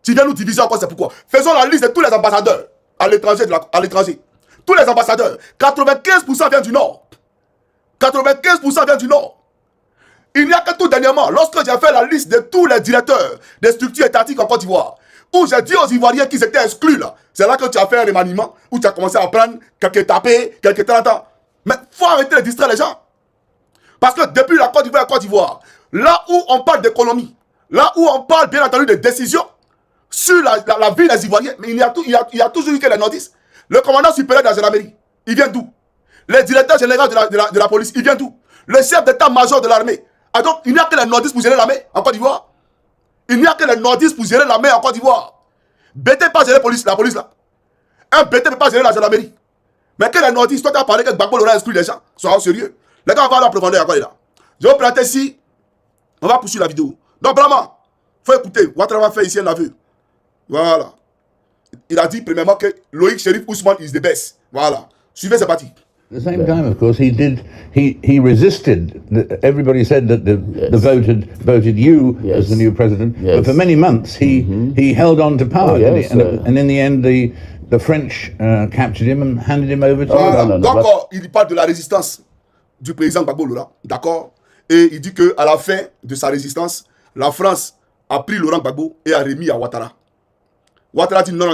Tu viens nous diviser encore, c'est pourquoi? Faisons la liste de tous les ambassadeurs à l'étranger. Tous les ambassadeurs. 95% viennent du Nord. 95% viennent du Nord. Il n'y a que tout dernièrement, lorsque j'ai fait la liste de tous les directeurs des structures étatiques en Côte d'Ivoire, où j'ai dit aux Ivoiriens qu'ils étaient exclus là, c'est là que tu as fait un remaniement, où tu as commencé à prendre quelques tapés, quelques temps. Mais il faut arrêter de distraire les gens. Parce que depuis la Côte d'Ivoire, là où on parle d'économie, là où on parle bien entendu de décisions sur la vie des Ivoiriens, mais il y a toujours eu que les nordistes. Le commandant supérieur de la gendarmerie, il vient d'où? Le directeur général de la police, il vient d'où? Le chef d'état-major de l'armée. Ah donc, il n'y a que les nordistes pour gérer l'armée en Côte d'Ivoire. Il n'y a que les nordistes pour gérer l'armée en Côte d'Ivoire. BT ne peut pas gérer la police là. Un BT ne peut pas gérer la gendarmerie. Mais que les nordistes, toi tu as parlé que Gbagbo l'aura exclu les gens. Soyons sérieux. Les gars, on va aller en profondeur encore là. Je vais vous planter ici. On va poursuivre la vidéo. Donc vraiment, il faut écouter. Ouattara va faire ici un aveu. Voilà. Il a dit premièrement que Loïc Chérif Ousmane is the best. Voilà. Suivez, c'est parti. At the same time, of course, he resisted. Everybody said that the vote had voted you as the new president, but for many months he held on to power, and in the end the French captured him and handed him over to. Voilà. Donc il parle de la résistance du président Gbagbo Laurent, d'accord, et il dit que à la fin de sa résistance, la France a pris Laurent Gbagbo et a remis à Ouattara. Ouattara dit non,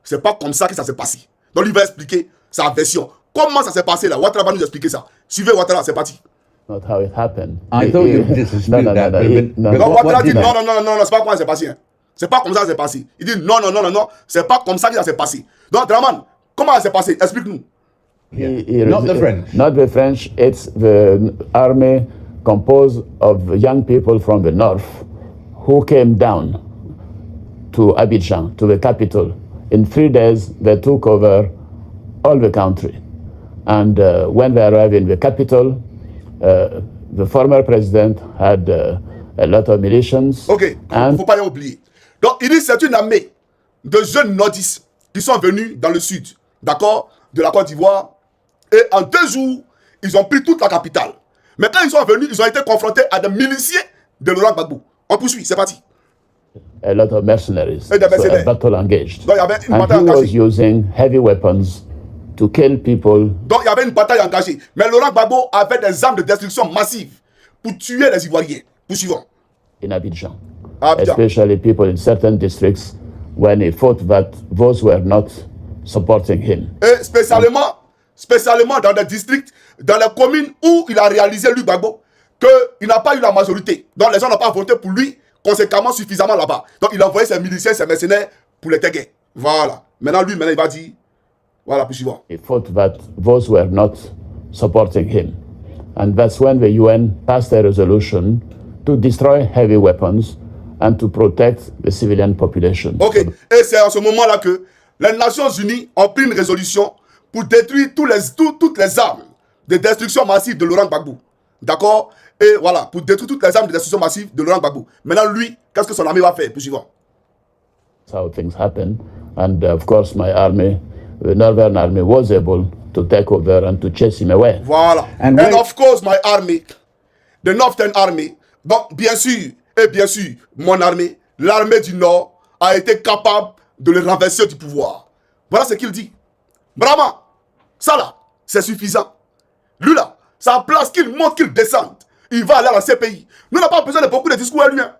c'est pas comme ça que ça s'est passé. Donc il va expliquer sa version. Comment ça s'est passé là? Ouattara va nous expliquer ça. Suivez Ouattara, c'est parti. Not how it happened. I thought you would dispute that. Non, Ouattara dit non, c'est pas comment ça s'est passé. Hein. C'est pas comme ça que ça s'est passé. Il dit non, c'est pas comme ça que ça s'est passé. Donc Draman, comment ça s'est passé? Explique-nous. Not the French. Not the French. It's the army composed of young people from the north who came down to Abidjan, to the capital. In 3 days, they took over all the country. And when they arrived in the capital, the former president had a lot of militias. Ok, il ne faut pas y oublier. Donc, il dit c'est une armée de jeunes nordistes qui sont venus dans le sud, d'accord, de la Côte d'Ivoire. Et en 2 jours, ils ont pris toute la capitale. Mais quand ils sont venus, ils ont été confrontés à des miliciens de Laurent Gbagbo. On poursuit, c'est parti. A lot of mercenaries. So a battle engaged. Donc, il y avait une and bataille he engagée. was using heavy weapons to kill people. Donc, il y avait une bataille engagée. Mais Laurent Gbagbo avait des armes de destruction massives pour tuer les Ivoiriens. Poursuivons. In Abidjan. Especially people in certain districts when he thought that those were not supporting him. Et spécialement dans des districts, dans les communes où il a réalisé, lui, Gbagbo, qu'il n'a pas eu la majorité. Donc, les gens n'ont pas voté pour lui conséquemment suffisamment là-bas. Donc, il a envoyé ses miliciens, ses mercenaires pour les taguer. Voilà. Maintenant, il va dire, voilà, poursuivons. He thought that those were not supporting him. And that's when the UN passed a resolution to destroy heavy weapons and to protect the civilian population. Ok, et c'est à ce moment-là que les Nations Unies ont pris une résolution pour détruire toutes les armes de destruction massive de Laurent Gbagbo. D'accord? Et voilà, pour détruire toutes les armes de destruction massive de Laurent Gbagbo. Maintenant, lui, qu'est-ce que son armée va faire? Poursuivons. That's how things happen. And of course, my army, the Northern Army, was able to take over and to chase him away. Voilà. And of course, my army, the Northern Army, donc bien sûr, mon armée, l'armée du Nord, a été capable de le renverser du pouvoir. Voilà ce qu'il dit. Vraiment, ça là, c'est suffisant. Lui là, sa place qu'il monte, qu'il descende, il va aller à la CPI. Nous n'avons pas besoin de beaucoup de discours à lui. Hein.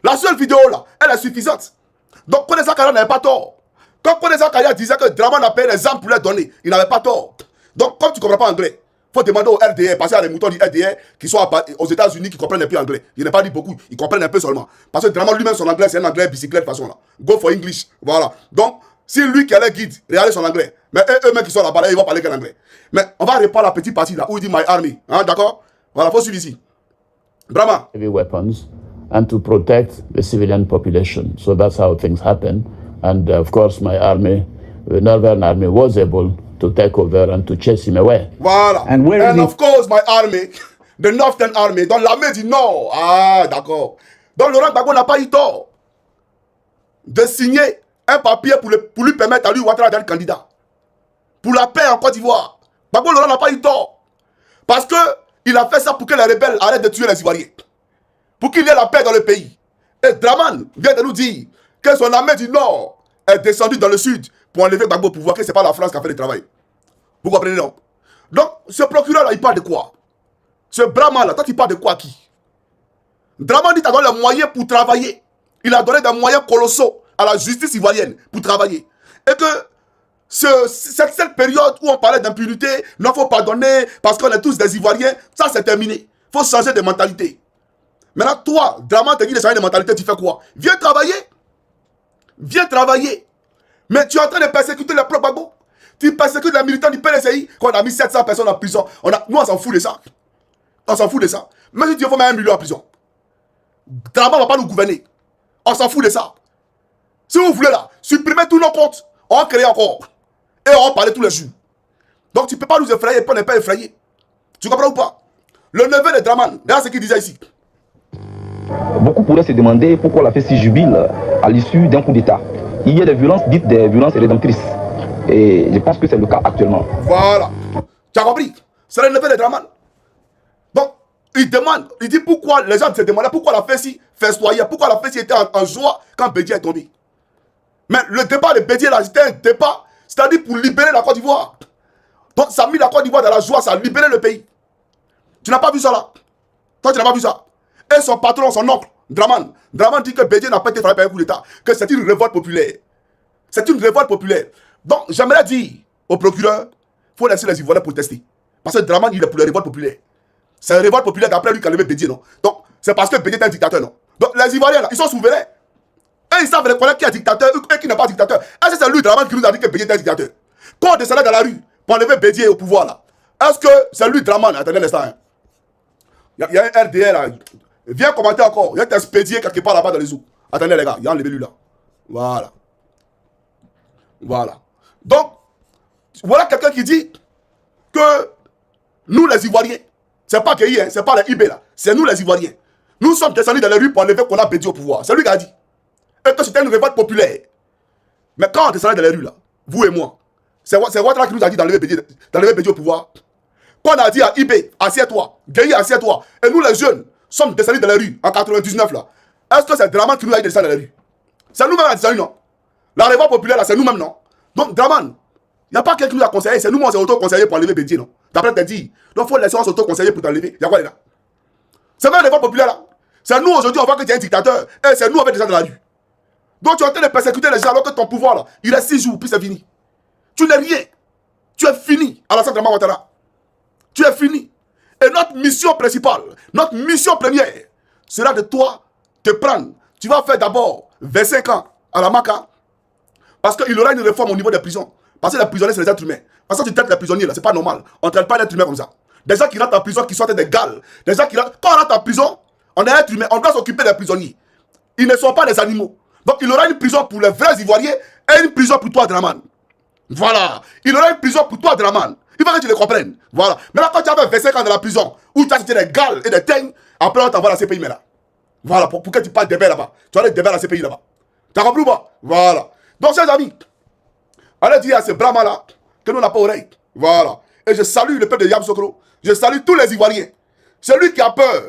La seule vidéo là, elle est suffisante. Donc Koneza Kaya n'avait pas tort. Quand Koneza Kaya disait que Draman a payé les armes pour les donner, il n'avait pas tort. Donc comme tu ne comprends pas anglais, il faut demander au RDR, passer à des moutons du RDR qui sont aux États-Unis qui comprennent un peu anglais. Il n'a pas dit beaucoup, ils comprennent un peu seulement. Parce que Draman lui-même, son anglais, c'est un anglais bicyclette de façon là. Go for English. Voilà. Donc, si lui qui est le guide, regardez son anglais. Mais eux-mêmes qui sont là-bas, ils vont parler quel anglais. Mais on va répondre à la petite partie là où il dit My Army. Hein, d'accord? Voilà, il faut suivre ici. Brahma. Heavy weapons and to protect the civilian population. So that's how things happen. And of course, my army, the Northern Army, was able to take over and to chase him away. Voilà. And of course, my army, de Northern Army, donc l'armée du Nord. Ah, d'accord. Donc Laurent Gbagbo n'a pas eu tort de signer un papier pour lui permettre à lui Ouattara d'être candidat. Pour la paix en Côte d'Ivoire. Gbagbo Laurent n'a pas eu tort. Parce qu'il a fait ça pour que les rebelles arrêtent de tuer les Ivoiriens. Pour qu'il y ait la paix dans le pays. Et Draman vient de nous dire que son armée du Nord est descendue dans le sud pour enlever Gbagbo au pouvoir, que ce n'est pas la France qui a fait le travail. Vous comprenez, non? Donc, ce procureur-là, il parle de quoi? Ce Brahman-là, toi, tu parles de quoi, qui? Draman dit qu'il a donné les moyens pour travailler. Il a donné des moyens colossaux à la justice ivoirienne pour travailler. Et que cette période où on parlait d'impunité, non, il faut pardonner parce qu'on est tous des Ivoiriens, ça c'est terminé. Il faut changer de mentalité. Maintenant, toi, Draman te dit de changer de mentalité, tu fais quoi? Viens travailler. Viens travailler. Mais tu es en train de persécuter les propres Gbagbo. Tu persécutes les militants du PLCI, qu'on a mis 700 personnes en prison. Nous, on s'en fout de ça. On s'en fout de ça. Même si tu veux mettre 1 million en prison. Draman ne va pas nous gouverner. On s'en fout de ça. Si vous voulez là, supprimez tous nos comptes. On va créer encore. Et on va parler tous les jours. Donc tu ne peux pas nous effrayer, on n'est pas effrayé. Tu comprends ou pas? Le neveu de Draman, regarde ce qu'il disait ici. Beaucoup pourraient se demander pourquoi la fait si jubile à l'issue d'un coup d'État. Il y a des violences dites des violences rédemptrices. Et je pense que c'est le cas actuellement. Voilà. Tu as compris? C'est le neveu de Draman. Donc, il demande, il dit pourquoi les gens se demandaient pourquoi la Fessi festoyait, pourquoi la Fessi était en joie quand Bédié est tombé. Mais le débat de Bédié là, c'était un débat, c'est-à-dire pour libérer la Côte d'Ivoire. Donc, ça a mis la Côte d'Ivoire dans la joie, ça a libéré le pays. Tu n'as pas vu ça là? Toi, tu n'as pas vu ça? Et son patron, son oncle, Draman dit que Bédié n'a pas été frappé par un coup d'État, que c'est une révolte populaire. C'est une révolte populaire. Donc, j'aimerais dire au procureur, il faut laisser les Ivoiriens protester. Parce que Draman, il est pour les révoltes populaires. C'est une révolte populaire d'après lui qui a levé Bédié, non? Donc, c'est parce que Bédié est un dictateur, non? Donc, les Ivoiriens, là, ils sont souverains. Et ils savent reconnaître qui est dictateur et qui n'est pas dictateur. Est-ce que c'est lui, Draman, qui nous a dit que Bédié est un dictateur? Quand on descendait dans la rue pour enlever Bédié au pouvoir, là, est-ce que c'est lui, Draman? Attendez un instant. Hein. Il y a un RDR, là. Viens commenter encore. Il y a un expédié quelque part là-bas dans les eaux. Attendez, les gars, il a enlevé lui, là. Voilà. Voilà. Donc, voilà quelqu'un qui dit que nous, les Ivoiriens, c'est pas Gueye, hein, c'est pas les IB là, c'est nous les Ivoiriens. Nous sommes descendus dans les rues pour enlever qu'on a Bédié au pouvoir. C'est lui qui a dit. Et que c'était une révolte populaire. Mais quand on descendait dans les rues là, vous et moi, c'est Ouattara qui nous a dit d'enlever Bédié au pouvoir. Quand on a dit à IB, assieds-toi, Gueye, assieds-toi, et nous les jeunes sommes descendus dans les rues en 99 là, est-ce que c'est Draman qui nous a dit de descendre dans les rues? C'est nous-mêmes qui a descendu, non? La révolte populaire là, c'est nous-mêmes, non? Donc Draman, il n'y a pas quelqu'un qui nous a conseillé, c'est nous, on s'est auto-conseillé pour enlever Bédié, non? D'après t'as dit, donc il faut laisser on s'auto-conseiller pour t'enlever. Il y a quoi là? C'est même la révolte populaire là. C'est nous aujourd'hui, on voit que tu es un dictateur, et c'est nous, on fait des gens dans la rue. Donc tu es en train de persécuter les gens alors que ton pouvoir là, il reste 6 jours, puis c'est fini. Tu n'es rien. Tu es fini, Alassane Dramane Ouattara. Tu es fini. Et notre mission principale, notre mission première, sera de toi te prendre. Tu vas faire d'abord 25 ans à la Maca, parce qu'il y aura une réforme au niveau des prisons. Parce que les prisonniers, c'est les êtres humains. Parce que tu traites les prisonniers là, c'est pas normal. On ne traite pas les êtres humains comme ça. Des gens qui rentrent en prison, qui sortent des gales. Des gens qui rentrent. Quand on rentre en prison, on est être humain, on doit s'occuper des prisonniers. Ils ne sont pas des animaux. Donc il y aura une prison pour les vrais Ivoiriens et une prison pour toi, Draman. Voilà. Il y aura une prison pour toi, Draman. Il faut que tu le comprennes. Voilà. Maintenant, quand tu avais 25 ans dans la prison, où tu as cité des gales et des teignes, après on t'envoie à la CPI là. Voilà, pour que tu parles des verres là-bas. Tu vas aller des verres à la CPI là-bas. Tu as compris ou pas? Voilà. Donc, chers amis, allez dire à ce Brahma là que nous n'avons pas oreille. Voilà. Et je salue le peuple de Yamoussoukro. Je salue tous les Ivoiriens. Celui qui a peur,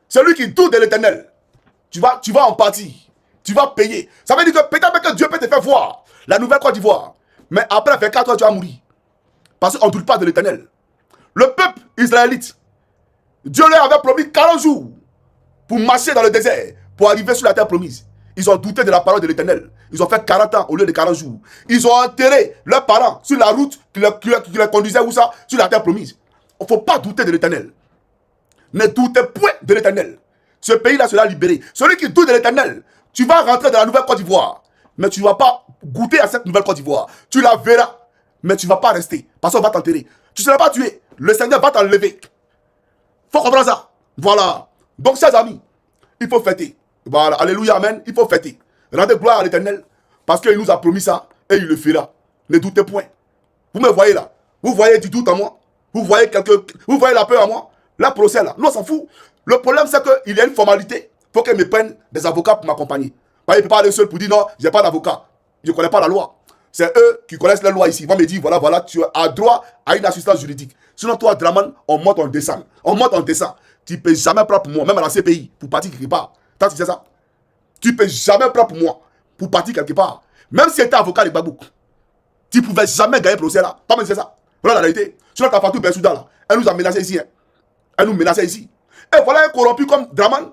celui qui doute de l'éternel, tu vas en partie. Tu vas payer. Ça veut dire que peut-être que Dieu peut te faire voir la nouvelle Côte d'Ivoire. Mais après 24 heures, tu vas mourir. Parce qu'on ne doute pas de l'éternel. Le peuple israélite, Dieu leur avait promis 40 jours pour marcher dans le désert, pour arriver sur la terre promise. Ils ont douté de la parole de l'éternel. Ils ont fait 40 ans au lieu de 40 jours. Ils ont enterré leurs parents sur la route qui les conduisait où ça? Sur la terre promise. Il ne faut pas douter de l'éternel. Ne doutez point de l'éternel. Ce pays-là sera libéré. Celui qui doute de l'éternel, tu vas rentrer dans la nouvelle Côte d'Ivoire. Mais tu ne vas pas goûter à cette nouvelle Côte d'Ivoire. Tu la verras. Mais tu ne vas pas rester. Parce qu'on va t'enterrer. Tu ne seras pas tué. Le Seigneur va t'enlever. Il faut comprendre ça. Voilà. Donc, chers amis, il faut fêter. Voilà. Alléluia, amen. Il faut fêter. Rendez gloire à l'éternel. Parce qu'il nous a promis ça. Et il le fera. Ne doutez point. Vous me voyez là. Vous voyez du doute en moi. Vous voyez la peur en moi. Le procès là, nous on s'en fout. Le problème c'est qu'il y a une formalité. Il faut qu'elle me prenne des avocats pour m'accompagner. Il ne peut pas aller seul pour dire non, je n'ai pas d'avocat. Je ne connais pas la loi. C'est eux qui connaissent la loi ici. Ils vont me dire voilà, tu as droit à une assistance juridique. Sinon, toi, Draman, on monte, on descend. On monte, on descend. Tu ne peux jamais prendre pour moi, même à la CPI, pour partir quelque part. Toi, tu sais ça? Tu ne peux jamais prendre pour moi, pour partir quelque part. Même si tu étais avocat de Gbagbo, tu ne pouvais jamais gagner le procès là. Toi-même, c'est ça. Voilà la réalité. Sinon, tu as Fatou Bensouda là. Elle nous a menacés ici. Hein. Elle nous menaçait ici. Et voilà un corrompu comme Draman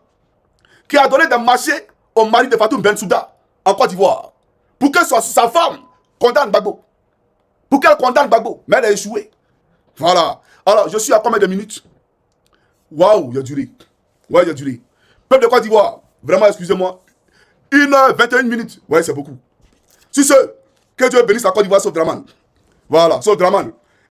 qui a donné des marchés au mari de Fatou Bensouda en Côte d'Ivoire. Pour que sa femme condamne Gbagbo. Pour qu'elle condamne Gbagbo. Mais elle a échoué. Voilà. Alors, je suis à combien de minutes? Waouh, il a duré. Ouais, il a duré. Peuple de Côte d'Ivoire, vraiment, excusez-moi. 1h21 minutes. Ouais, c'est beaucoup. Sur ce, que Dieu bénisse la Côte d'Ivoire sauf Draman. Voilà, sauf Draman.